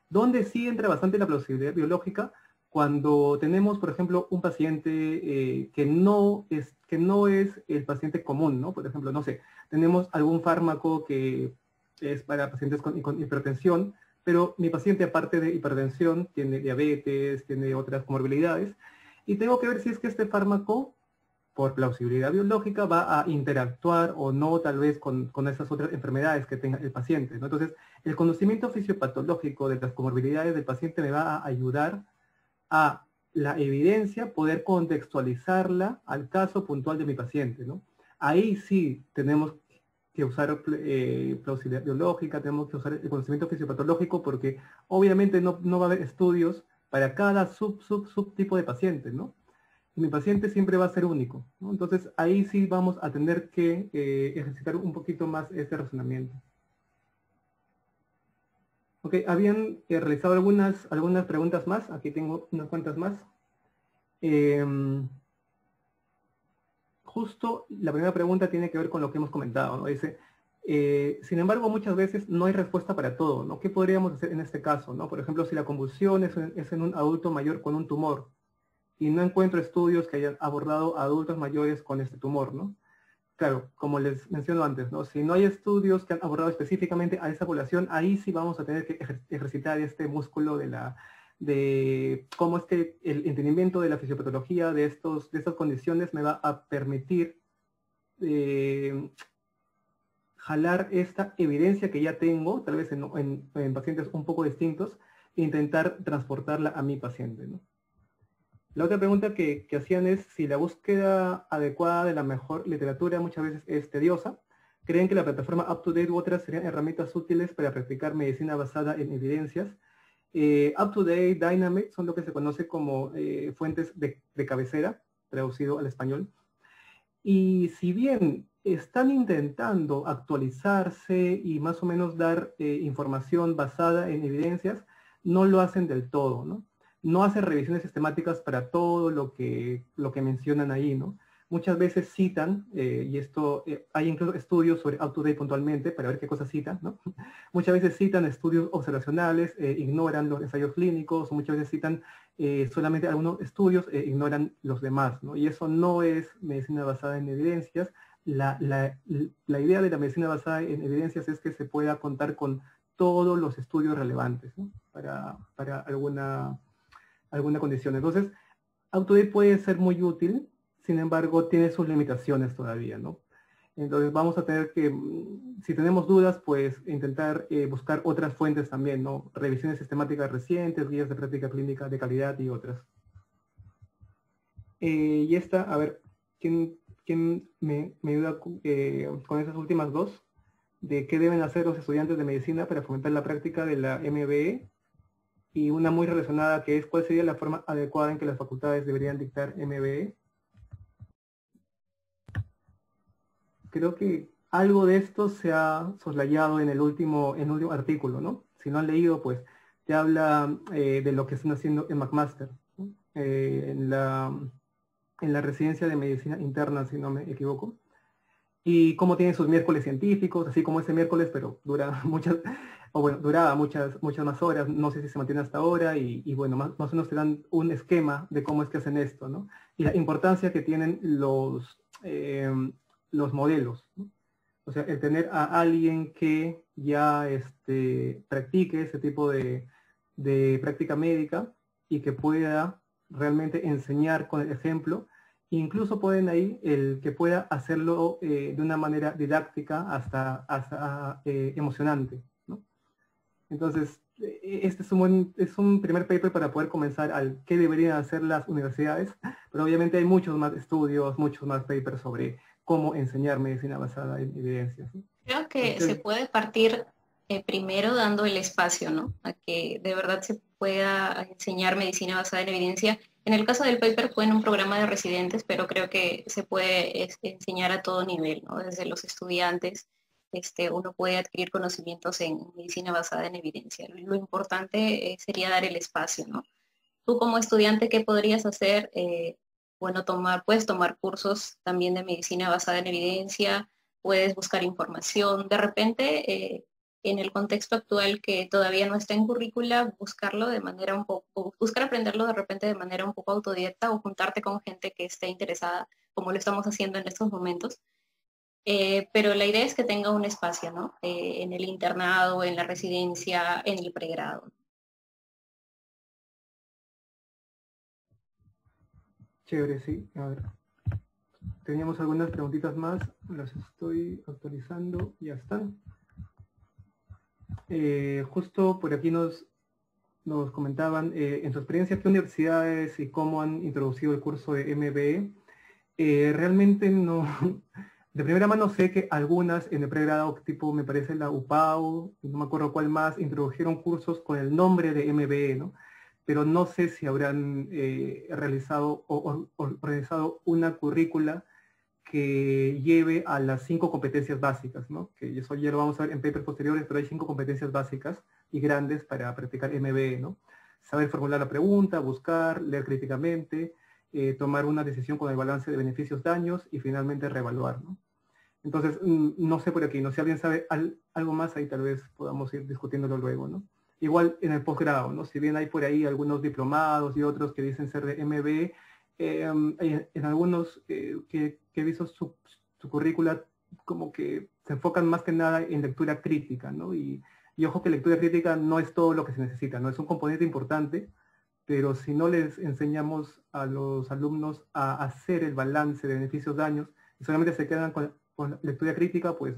S1: ¿Dónde sí entra bastante la plausibilidad biológica? Cuando tenemos, por ejemplo, un paciente que no es el paciente común, ¿no? Por ejemplo, no sé, tenemos algún fármaco que es para pacientes con hipertensión, pero mi paciente, aparte de hipertensión, tiene diabetes, tiene otras comorbilidades, y tengo que ver si es que este fármaco, por plausibilidad biológica, va a interactuar o no tal vez con esas otras enfermedades que tenga el paciente, ¿no? Entonces, el conocimiento fisiopatológico de las comorbilidades del paciente me va a ayudar a la evidencia, poder contextualizarla al caso puntual de mi paciente, ¿no? Ahí sí tenemos que usar plausibilidad biológica, tenemos que usar el conocimiento fisiopatológico, porque obviamente no va a haber estudios para cada subtipo de paciente, ¿no? Y mi paciente siempre va a ser único, ¿no? Entonces ahí sí vamos a tener que ejercitar un poquito más este razonamiento. Ok, habían realizado algunas preguntas más. Aquí tengo unas cuantas más. Justo la primera pregunta tiene que ver con lo que hemos comentado, ¿no? Dice, sin embargo, muchas veces no hay respuesta para todo, ¿no? ¿Qué podríamos hacer en este caso, ¿no? Por ejemplo, si la convulsión es en un adulto mayor con un tumor y no encuentro estudios que hayan abordado a adultos mayores con este tumor, ¿no? Claro, como les menciono antes, ¿no? Si no hay estudios que han abordado específicamente a esa población, ahí sí vamos a tener que ejercitar este músculo de cómo es que el entendimiento de la fisiopatología de estas condiciones me va a permitir jalar esta evidencia que ya tengo, tal vez en pacientes un poco distintos, e intentar transportarla a mi paciente, ¿no? La otra pregunta que hacían es si la búsqueda adecuada de la mejor literatura muchas veces es tediosa. ¿Creen que la plataforma UpToDate u otras serían herramientas útiles para practicar medicina basada en evidencias? UpToDate, Dynamic son lo que se conoce como fuentes de cabecera, traducido al español. Y si bien están intentando actualizarse y más o menos dar información basada en evidencias, no lo hacen del todo, ¿no? No hacen revisiones sistemáticas para todo lo que mencionan ahí, ¿no? muchas veces citan, y esto, hay incluso estudios sobre UpToDate puntualmente para ver qué cosas citan, ¿no? Muchas veces citan estudios observacionales, ignoran los ensayos clínicos, muchas veces citan solamente algunos estudios, ignoran los demás, ¿no? Y eso no es medicina basada en evidencias. La idea de la medicina basada en evidencias es que se pueda contar con todos los estudios relevantes, ¿no? para alguna condición. Entonces, UpToDate puede ser muy útil, sin embargo, tiene sus limitaciones todavía, ¿no? Entonces vamos a tener que, si tenemos dudas, pues intentar buscar otras fuentes también, ¿no? Revisiones sistemáticas recientes, guías de práctica clínica de calidad y otras. Y esta, a ver, ¿quién me ayuda con esas últimas dos? De qué deben hacer los estudiantes de medicina para fomentar la práctica de la MBE. Y una muy relacionada que es, ¿cuál sería la forma adecuada en que las facultades deberían dictar MBE? Creo que algo de esto se ha soslayado en el último artículo, ¿no? Si no han leído, pues te habla de lo que están haciendo en McMaster, ¿no? En la residencia de medicina interna, si no me equivoco, y cómo tienen sus miércoles científicos, así como ese miércoles, pero dura duraba muchas más horas, no sé si se mantiene hasta ahora, y bueno, más o menos te dan un esquema de cómo es que hacen esto, ¿no? Y la importancia que tienen los modelos, ¿no? O sea, el tener a alguien que ya practique ese tipo de práctica médica y que pueda realmente enseñar con el ejemplo. Incluso pueden ahí el que pueda hacerlo de una manera didáctica hasta emocionante, ¿no? Entonces, este es un primer paper para poder comenzar al qué deberían hacer las universidades, pero obviamente hay muchos más estudios, muchos más papers sobre cómo enseñar medicina basada en evidencias, ¿no?
S3: Creo que
S1: Entonces,
S3: se puede partir primero dando el espacio, ¿no? A que de verdad se pueda enseñar medicina basada en evidencia. En el caso del paper fue en un programa de residentes, pero creo que se puede enseñar a todo nivel, ¿no? Desde los estudiantes, uno puede adquirir conocimientos en medicina basada en evidencia. Lo importante sería dar el espacio, ¿no? Tú como estudiante, ¿qué podrías hacer? Bueno, puedes tomar cursos también de medicina basada en evidencia, puedes buscar información. De repente, en el contexto actual que todavía no está en currícula, buscarlo de manera un poco, buscar aprenderlo de repente de manera un poco autodidacta o juntarte con gente que esté interesada, como lo estamos haciendo en estos momentos. Pero la idea es que tenga un espacio, ¿no? En el internado, en la residencia, en el pregrado.
S1: chévere, sí. A ver. Teníamos algunas preguntitas más, las estoy actualizando, ya están. Justo por aquí nos comentaban, en su experiencia, ¿qué universidades y cómo han introducido el curso de MBE? Realmente no, de primera mano sé que algunas en el pregrado, tipo me parece la UPAU, no me acuerdo cuál más, introdujeron cursos con el nombre de MBE, ¿no? Pero no sé si habrán realizado o organizado una currícula que lleve a las 5 competencias básicas, ¿no? Que eso ya lo vamos a ver en papers posteriores, pero hay 5 competencias básicas y grandes para practicar MBE, ¿no? Saber formular la pregunta, buscar, leer críticamente, tomar una decisión con el balance de beneficios-daños y finalmente reevaluar, ¿no? Entonces, no sé por aquí, ¿no? Si alguien sabe algo más, ahí tal vez podamos ir discutiéndolo luego, ¿no? Igual en el posgrado, ¿no? Si bien hay por ahí algunos diplomados y otros que dicen ser de MBE, en algunos que he visto su currícula como que se enfocan más que nada en lectura crítica, ¿no? Y ojo que lectura crítica no es todo lo que se necesita, ¿no? Es un componente importante, pero si no les enseñamos a los alumnos a hacer el balance de beneficios-daños y solamente se quedan con lectura crítica, pues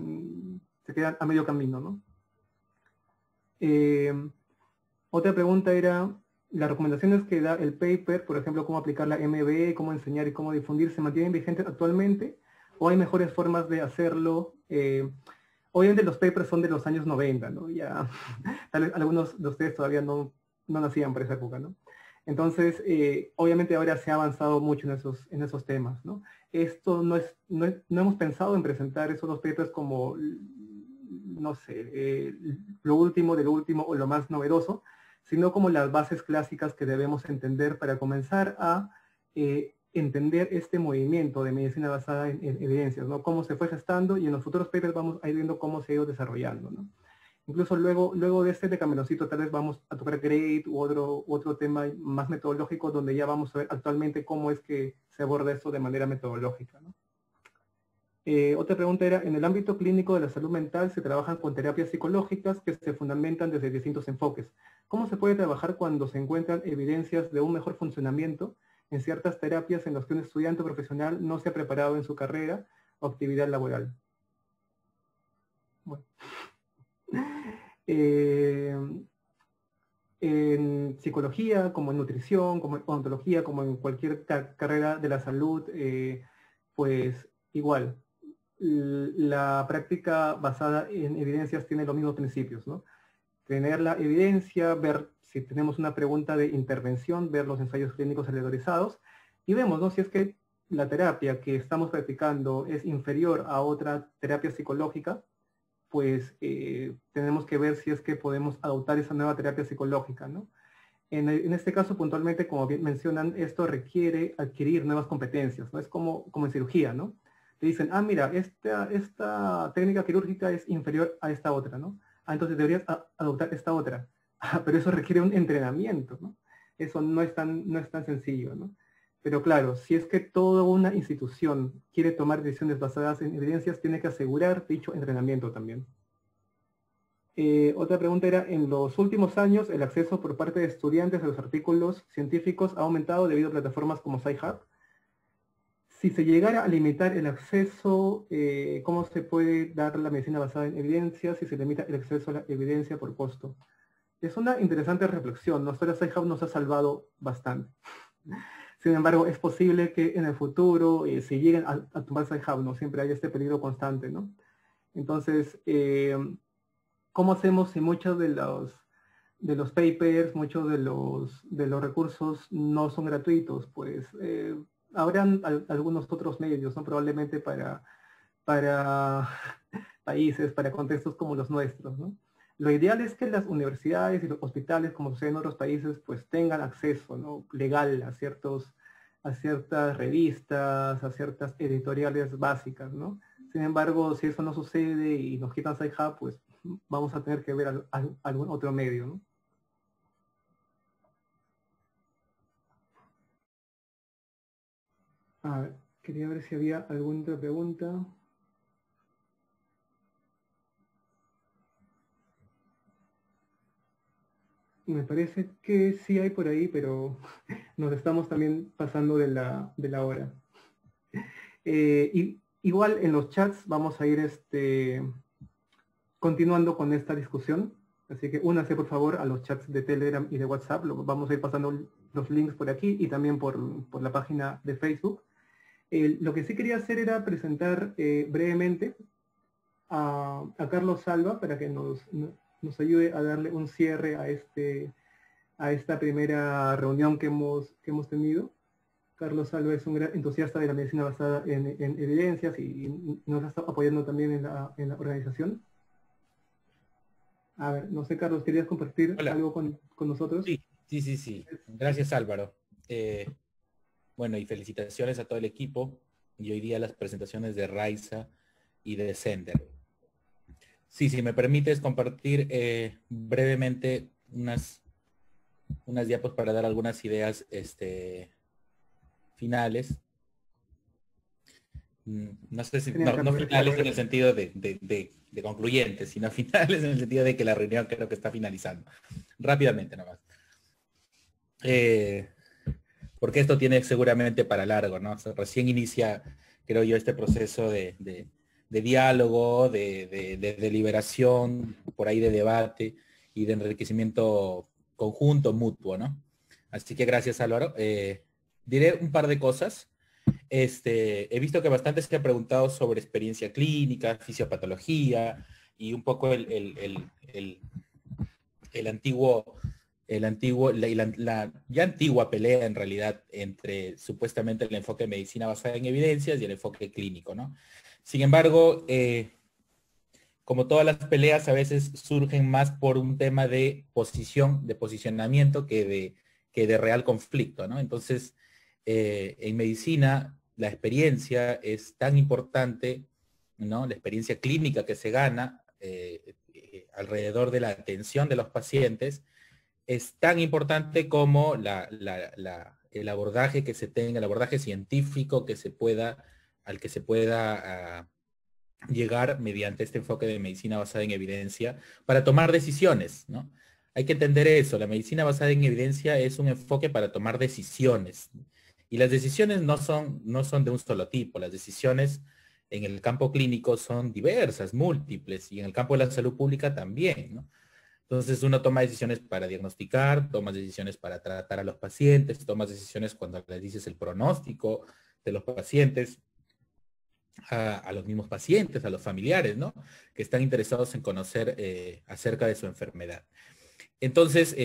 S1: se quedan a medio camino, ¿no? Otra pregunta era, las recomendaciones que da el paper, por ejemplo, cómo aplicar la MBE, cómo enseñar y cómo difundir, ¿se mantienen vigentes actualmente? ¿O hay mejores formas de hacerlo? Obviamente los papers son de los años 90, ¿no? Ya, tal vez algunos de ustedes todavía no nacían por esa época, ¿no? Entonces, obviamente ahora se ha avanzado mucho en esos temas, ¿no? Esto no hemos pensado en presentar esos dos papers como, no sé, lo último de lo último o lo más novedoso, sino como las bases clásicas que debemos entender para comenzar a entender este movimiento de medicina basada en evidencias, ¿no? Cómo se fue gestando y en los futuros papers vamos a ir viendo cómo se ha ido desarrollando, ¿no? Incluso luego de este decameroncito tal vez vamos a tocar GRADE u otro tema más metodológico donde ya vamos a ver actualmente cómo es que se aborda esto de manera metodológica, ¿no? Otra pregunta era, en el ámbito clínico de la salud mental se trabajan con terapias psicológicas que se fundamentan desde distintos enfoques. ¿Cómo se puede trabajar cuando se encuentran evidencias de un mejor funcionamiento en ciertas terapias en las que un estudiante profesional no se ha preparado en su carrera o actividad laboral? Bueno. En psicología, como en nutrición, como en odontología, como en cualquier carrera de la salud, pues igual, la práctica basada en evidencias tiene los mismos principios, ¿no? Tener la evidencia, ver si tenemos una pregunta de intervención, ver los ensayos clínicos aleatorizados, y vemos, ¿no? Si es que la terapia que estamos practicando es inferior a otra terapia psicológica, pues tenemos que ver si es que podemos adoptar esa nueva terapia psicológica, ¿no? En este caso, puntualmente, como bien mencionan, esto requiere adquirir nuevas competencias, ¿no? Es como en cirugía, ¿no? Te dicen, ah, mira, esta técnica quirúrgica es inferior a esta otra, ¿no? Ah, entonces deberías adoptar esta otra. Ah, pero eso requiere un entrenamiento, ¿no? Eso no es tan sencillo, ¿no? Pero claro, si es que toda una institución quiere tomar decisiones basadas en evidencias, tiene que asegurar dicho entrenamiento también. Otra pregunta era, en los últimos años, el acceso por parte de estudiantes a los artículos científicos ha aumentado debido a plataformas como SciHub. Si se llegara a limitar el acceso, ¿cómo se puede dar la medicina basada en evidencias si se limita el acceso a la evidencia por costo? Es una interesante reflexión. Nosotros SciHub nos ha salvado bastante. Sin embargo, es posible que en el futuro se lleguen a tomar SciHub, ¿no? Siempre hay este peligro constante, ¿no? Entonces, ¿cómo hacemos si muchos de los papers, muchos de los recursos no son gratuitos? Pues habrán algunos otros medios, ¿no? Probablemente para países, para contextos como los nuestros, ¿no? Lo ideal es que las universidades y los hospitales, como sucede en otros países, pues tengan acceso, ¿no? Legal a ciertas revistas, a ciertas editoriales básicas, ¿no? Sin embargo, si eso no sucede y nos quitan SciHub, pues vamos a tener que ver algún otro medio, ¿no? A ver, quería ver si había alguna otra pregunta. Me parece que sí hay por ahí, pero nos estamos también pasando de la hora. Igual en los chats vamos a ir continuando con esta discusión. Así que únase por favor a los chats de Telegram y de WhatsApp. Vamos a ir pasando los links por aquí y también por la página de Facebook. Lo que sí quería hacer era presentar brevemente a Carlos Salva para que nos ayude a darle un cierre a esta primera reunión que hemos tenido. Carlos Salva es un gran entusiasta de la medicina basada en evidencias y nos está apoyando también en la organización. A ver, no sé, Carlos, ¿querías compartir algo con nosotros?
S4: Sí. Gracias, Álvaro. Bueno, y felicitaciones a todo el equipo. Y hoy día las presentaciones de Raiza y de Sender. Sí, si me permites compartir brevemente unas diapos para dar algunas ideas finales. No sé si no finales en el sentido de concluyentes, sino finales en el sentido de que la reunión creo que está finalizando. Rápidamente nomás. Porque esto tiene seguramente para largo, ¿no? O sea, recién inicia, creo yo, este proceso de diálogo, de deliberación, por ahí de debate y de enriquecimiento conjunto, mutuo, ¿no? Así que gracias, Álvaro. Diré un par de cosas. He visto que bastante se ha preguntado sobre experiencia clínica, fisiopatología y un poco la ya antigua pelea en realidad entre supuestamente el enfoque de medicina basada en evidencias y el enfoque clínico, ¿no? Sin embargo, como todas las peleas a veces surgen más por un tema de posicionamiento que de real conflicto, ¿no? Entonces, en medicina la experiencia es tan importante, ¿no? La experiencia clínica que se gana alrededor de la atención de los pacientes es tan importante como el abordaje que se tenga, el abordaje científico al que se pueda llegar mediante este enfoque de medicina basada en evidencia para tomar decisiones, ¿no? Hay que entender eso, la medicina basada en evidencia es un enfoque para tomar decisiones. Y las decisiones no son de un solo tipo, las decisiones en el campo clínico son diversas, múltiples, y en el campo de la salud pública también, ¿no? Entonces uno toma decisiones para diagnosticar, toma decisiones para tratar a los pacientes, toma decisiones cuando les dices el pronóstico de los pacientes, a los mismos pacientes, a los familiares, ¿no? Que están interesados en conocer acerca de su enfermedad. Entonces,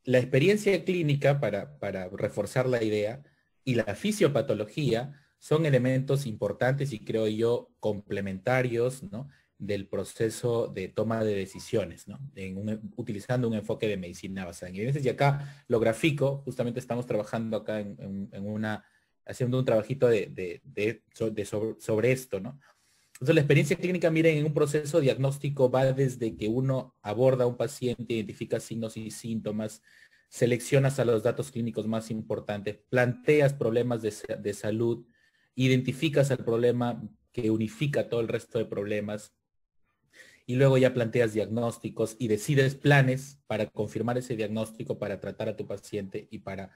S4: la experiencia clínica, para reforzar la idea, y la fisiopatología son elementos importantes y creo yo complementarios, ¿no? Del proceso de toma de decisiones, ¿no? Utilizando un enfoque de medicina basada en evidencias. Y acá lo grafico, justamente estamos trabajando acá haciendo un trabajito sobre esto, ¿no? Entonces la experiencia clínica, miren, en un proceso diagnóstico va desde que uno aborda a un paciente, identifica signos y síntomas, seleccionas a los datos clínicos más importantes, planteas problemas de salud, identificas el problema que unifica todo el resto de problemas, y luego ya planteas diagnósticos y decides planes para confirmar ese diagnóstico, para tratar a tu paciente y para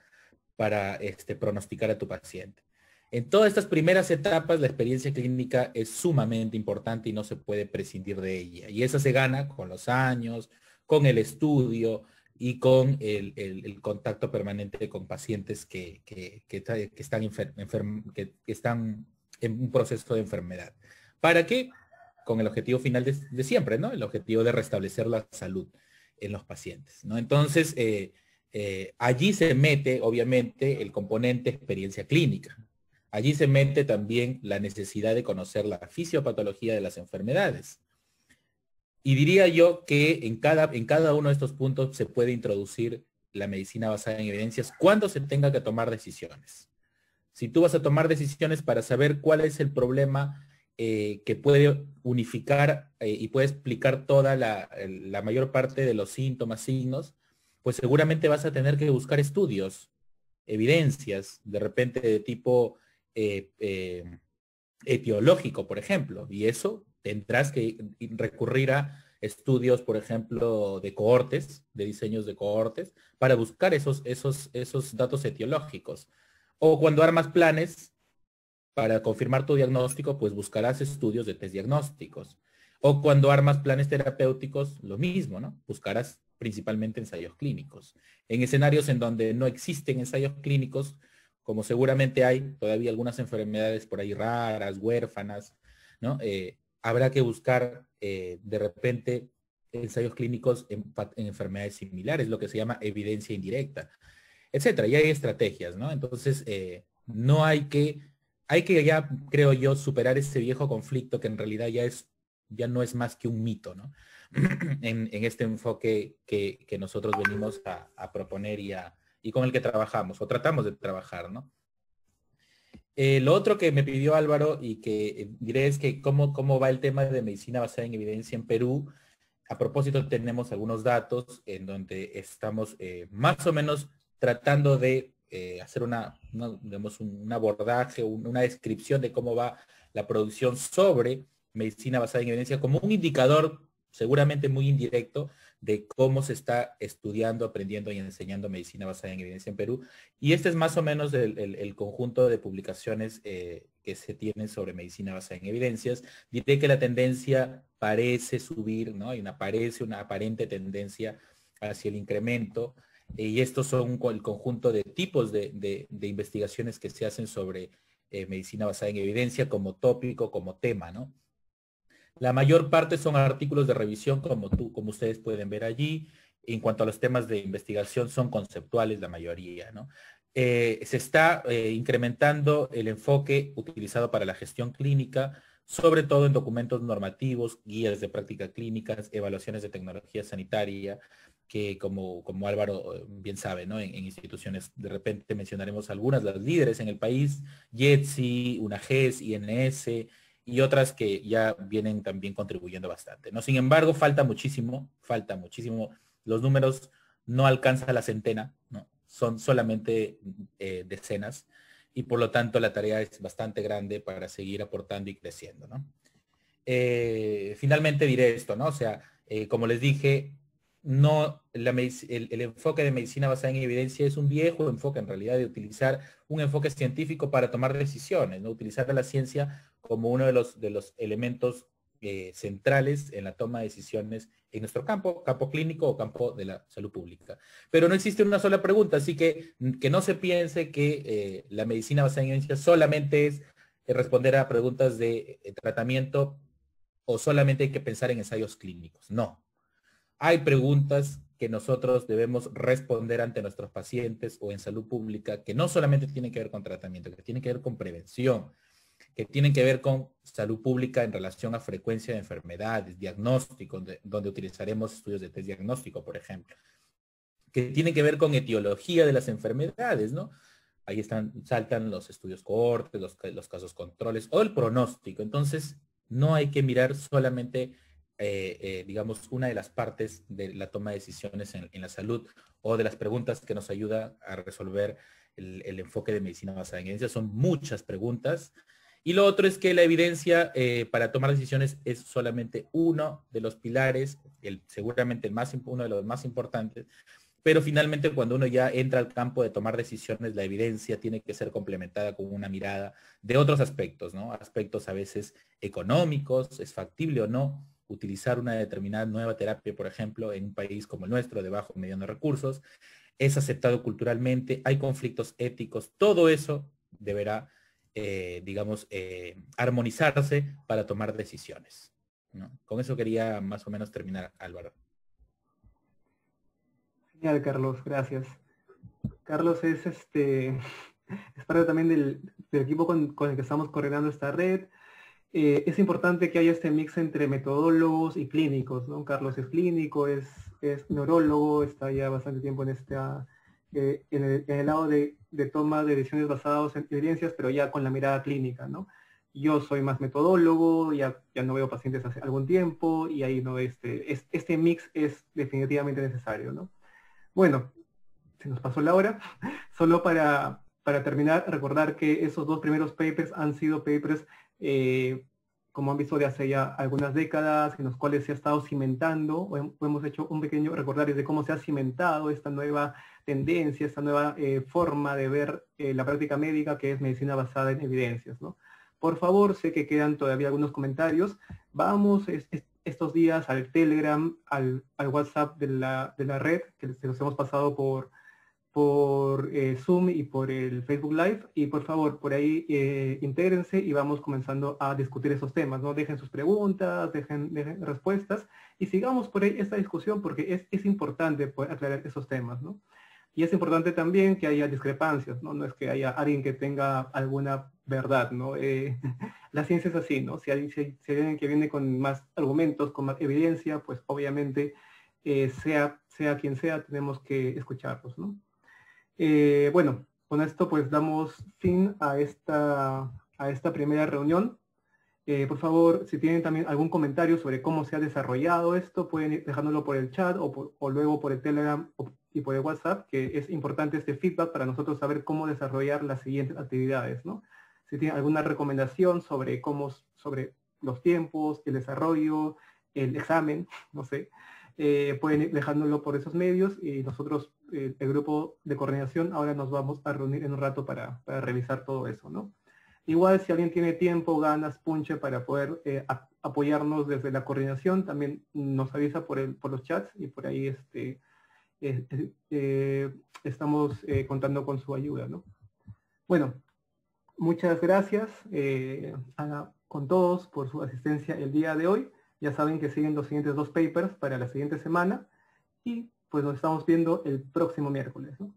S4: pronosticar a tu paciente. En todas estas primeras etapas, la experiencia clínica es sumamente importante y no se puede prescindir de ella. Y esa se gana con los años, con el estudio y con el contacto permanente con pacientes que están en un proceso de enfermedad. ¿Para qué? Con el objetivo final de siempre, ¿no? El objetivo de restablecer la salud en los pacientes, ¿no? Entonces, allí se mete, obviamente, el componente experiencia clínica. Allí se mete también la necesidad de conocer la fisiopatología de las enfermedades. Y diría yo que en cada uno de estos puntos se puede introducir la medicina basada en evidencias cuando se tenga que tomar decisiones. Si tú vas a tomar decisiones para saber cuál es el problema que puede unificar y puede explicar toda la mayor parte de los síntomas, signos, pues seguramente vas a tener que buscar estudios, evidencias, de repente de tipo etiológico, por ejemplo, y eso tendrás que recurrir a estudios, por ejemplo, de cohortes, de diseños de cohortes, para buscar esos datos etiológicos. O cuando armas planes para confirmar tu diagnóstico, pues buscarás estudios de test diagnósticos. O cuando armas planes terapéuticos, lo mismo, ¿no? Buscarás principalmente ensayos clínicos. En escenarios en donde no existen ensayos clínicos, como seguramente hay todavía algunas enfermedades por ahí raras, huérfanas, ¿no? Habrá que buscar de repente ensayos clínicos en enfermedades similares, lo que se llama evidencia indirecta, etcétera. Y hay estrategias, ¿no? Entonces, hay que ya, creo yo, superar ese viejo conflicto que en realidad ya no es más que un mito, ¿no? en este enfoque que nosotros venimos a proponer y con el que trabajamos, o tratamos de trabajar, ¿no? Lo otro que me pidió Álvaro y que diré es que cómo va el tema de medicina basada en evidencia en Perú. A propósito, tenemos algunos datos en donde estamos más o menos tratando de hacer digamos, un abordaje, una descripción de cómo va la producción sobre medicina basada en evidencia como un indicador seguramente muy indirecto de cómo se está estudiando, aprendiendo y enseñando medicina basada en evidencia en Perú. Y este es más o menos el conjunto de publicaciones que se tienen sobre medicina basada en evidencias. Diré que la tendencia parece subir, ¿no? Parece una aparente tendencia hacia el incremento. Y estos son el conjunto de tipos de investigaciones que se hacen sobre medicina basada en evidencia como tópico, como tema, ¿no? La mayor parte son artículos de revisión, como ustedes pueden ver allí. En cuanto a los temas de investigación, son conceptuales la mayoría, ¿no? Se está incrementando el enfoque utilizado para la gestión clínica, sobre todo en documentos normativos, guías de prácticas clínicas, evaluaciones de tecnología sanitaria, que como Álvaro bien sabe, ¿no? En instituciones, de repente mencionaremos algunas, las líderes en el país, YETSI, UNAGES, INS, y otras que ya vienen también contribuyendo bastante, ¿no? Sin embargo, falta muchísimo, los números no alcanzan la centena, ¿no? Son solamente decenas, y por lo tanto la tarea es bastante grande para seguir aportando y creciendo, ¿no? Finalmente diré esto, ¿no? O sea, como les dije, no el enfoque de medicina basada en evidencia es un viejo enfoque en realidad de utilizar un enfoque científico para tomar decisiones, ¿no? Utilizar la ciencia como uno de los elementos centrales en la toma de decisiones en nuestro campo clínico o campo de la salud pública. Pero no existe una sola pregunta, así que no se piense que la medicina basada en evidencia solamente es responder a preguntas de tratamiento o solamente hay que pensar en ensayos clínicos. No. Hay preguntas que nosotros debemos responder ante nuestros pacientes o en salud pública que no solamente tienen que ver con tratamiento, que tienen que ver con prevención, que tienen que ver con salud pública en relación a frecuencia de enfermedades, diagnóstico, donde utilizaremos estudios de test diagnóstico, por ejemplo, que tienen que ver con etiología de las enfermedades, ¿no? Ahí saltan los estudios cohortes, los casos controles o el pronóstico. Entonces, no hay que mirar solamente, digamos, una de las partes de la toma de decisiones en la salud o de las preguntas que nos ayuda a resolver el enfoque de medicina basada en evidencia. Son muchas preguntas. Y lo otro es que la evidencia para tomar decisiones es solamente uno de los pilares, seguramente uno de los más importantes, pero finalmente cuando uno ya entra al campo de tomar decisiones, la evidencia tiene que ser complementada con una mirada de otros aspectos, ¿no? Aspectos a veces económicos, es factible o no utilizar una determinada nueva terapia, por ejemplo, en un país como el nuestro, de bajo o medianos recursos, es aceptado culturalmente, hay conflictos éticos, todo eso deberá, digamos, armonizarse para tomar decisiones, ¿no? Con eso quería más o menos terminar, Álvaro.
S1: Genial, Carlos, gracias. Carlos es parte también del equipo con el que estamos coordinando esta red. Es importante que haya este mix entre metodólogos y clínicos, ¿no? Carlos es clínico, es neurólogo, está ya bastante tiempo en el lado de toma de decisiones basadas en evidencias, pero ya con la mirada clínica, ¿no? Yo soy más metodólogo, ya no veo pacientes hace algún tiempo, y ahí no este mix es definitivamente necesario, ¿no? Bueno, se nos pasó la hora. Solo para terminar, recordar que esos dos primeros papers han sido papers, como han visto, de hace ya algunas décadas, en los cuales se ha estado cimentando, o hemos hecho un pequeño recordario de cómo se ha cimentado esta nueva tendencia, esta nueva forma de ver la práctica médica, que es medicina basada en evidencias, ¿no? Por favor, sé que quedan todavía algunos comentarios. Vamos estos días al Telegram, al WhatsApp de la red, que se los hemos pasado por Zoom y por el Facebook Live, y por favor, por ahí intégrense y vamos comenzando a discutir esos temas, ¿no? Dejen sus preguntas, dejen respuestas, y sigamos por ahí esta discusión, porque es importante poder aclarar esos temas, ¿no? Y es importante también que haya discrepancias, ¿no? No es que haya alguien que tenga alguna verdad, ¿no? La ciencia es así, ¿no? Si hay alguien que viene con más argumentos, con más evidencia, pues obviamente, sea quien sea, tenemos que escucharlos, ¿no? Bueno, con esto pues damos fin a esta primera reunión. Por favor, si tienen también algún comentario sobre cómo se ha desarrollado esto, pueden ir dejándolo por el chat o luego por el Telegram y por el WhatsApp, que es importante este feedback para nosotros saber cómo desarrollar las siguientes actividades, ¿no? Si tienen alguna recomendación sobre los tiempos, el desarrollo, el examen, no sé, pueden ir dejándolo por esos medios, y nosotros, el grupo de coordinación, ahora nos vamos a reunir en un rato para revisar todo eso, ¿no? Igual, si alguien tiene tiempo, ganas, punche para poder apoyarnos desde la coordinación, también nos avisa por los chats, y por ahí estamos contando con su ayuda, ¿no? Bueno, muchas gracias con todos por su asistencia el día de hoy. Ya saben que siguen los siguientes dos papers para la siguiente semana, y pues nos estamos viendo el próximo miércoles, ¿no?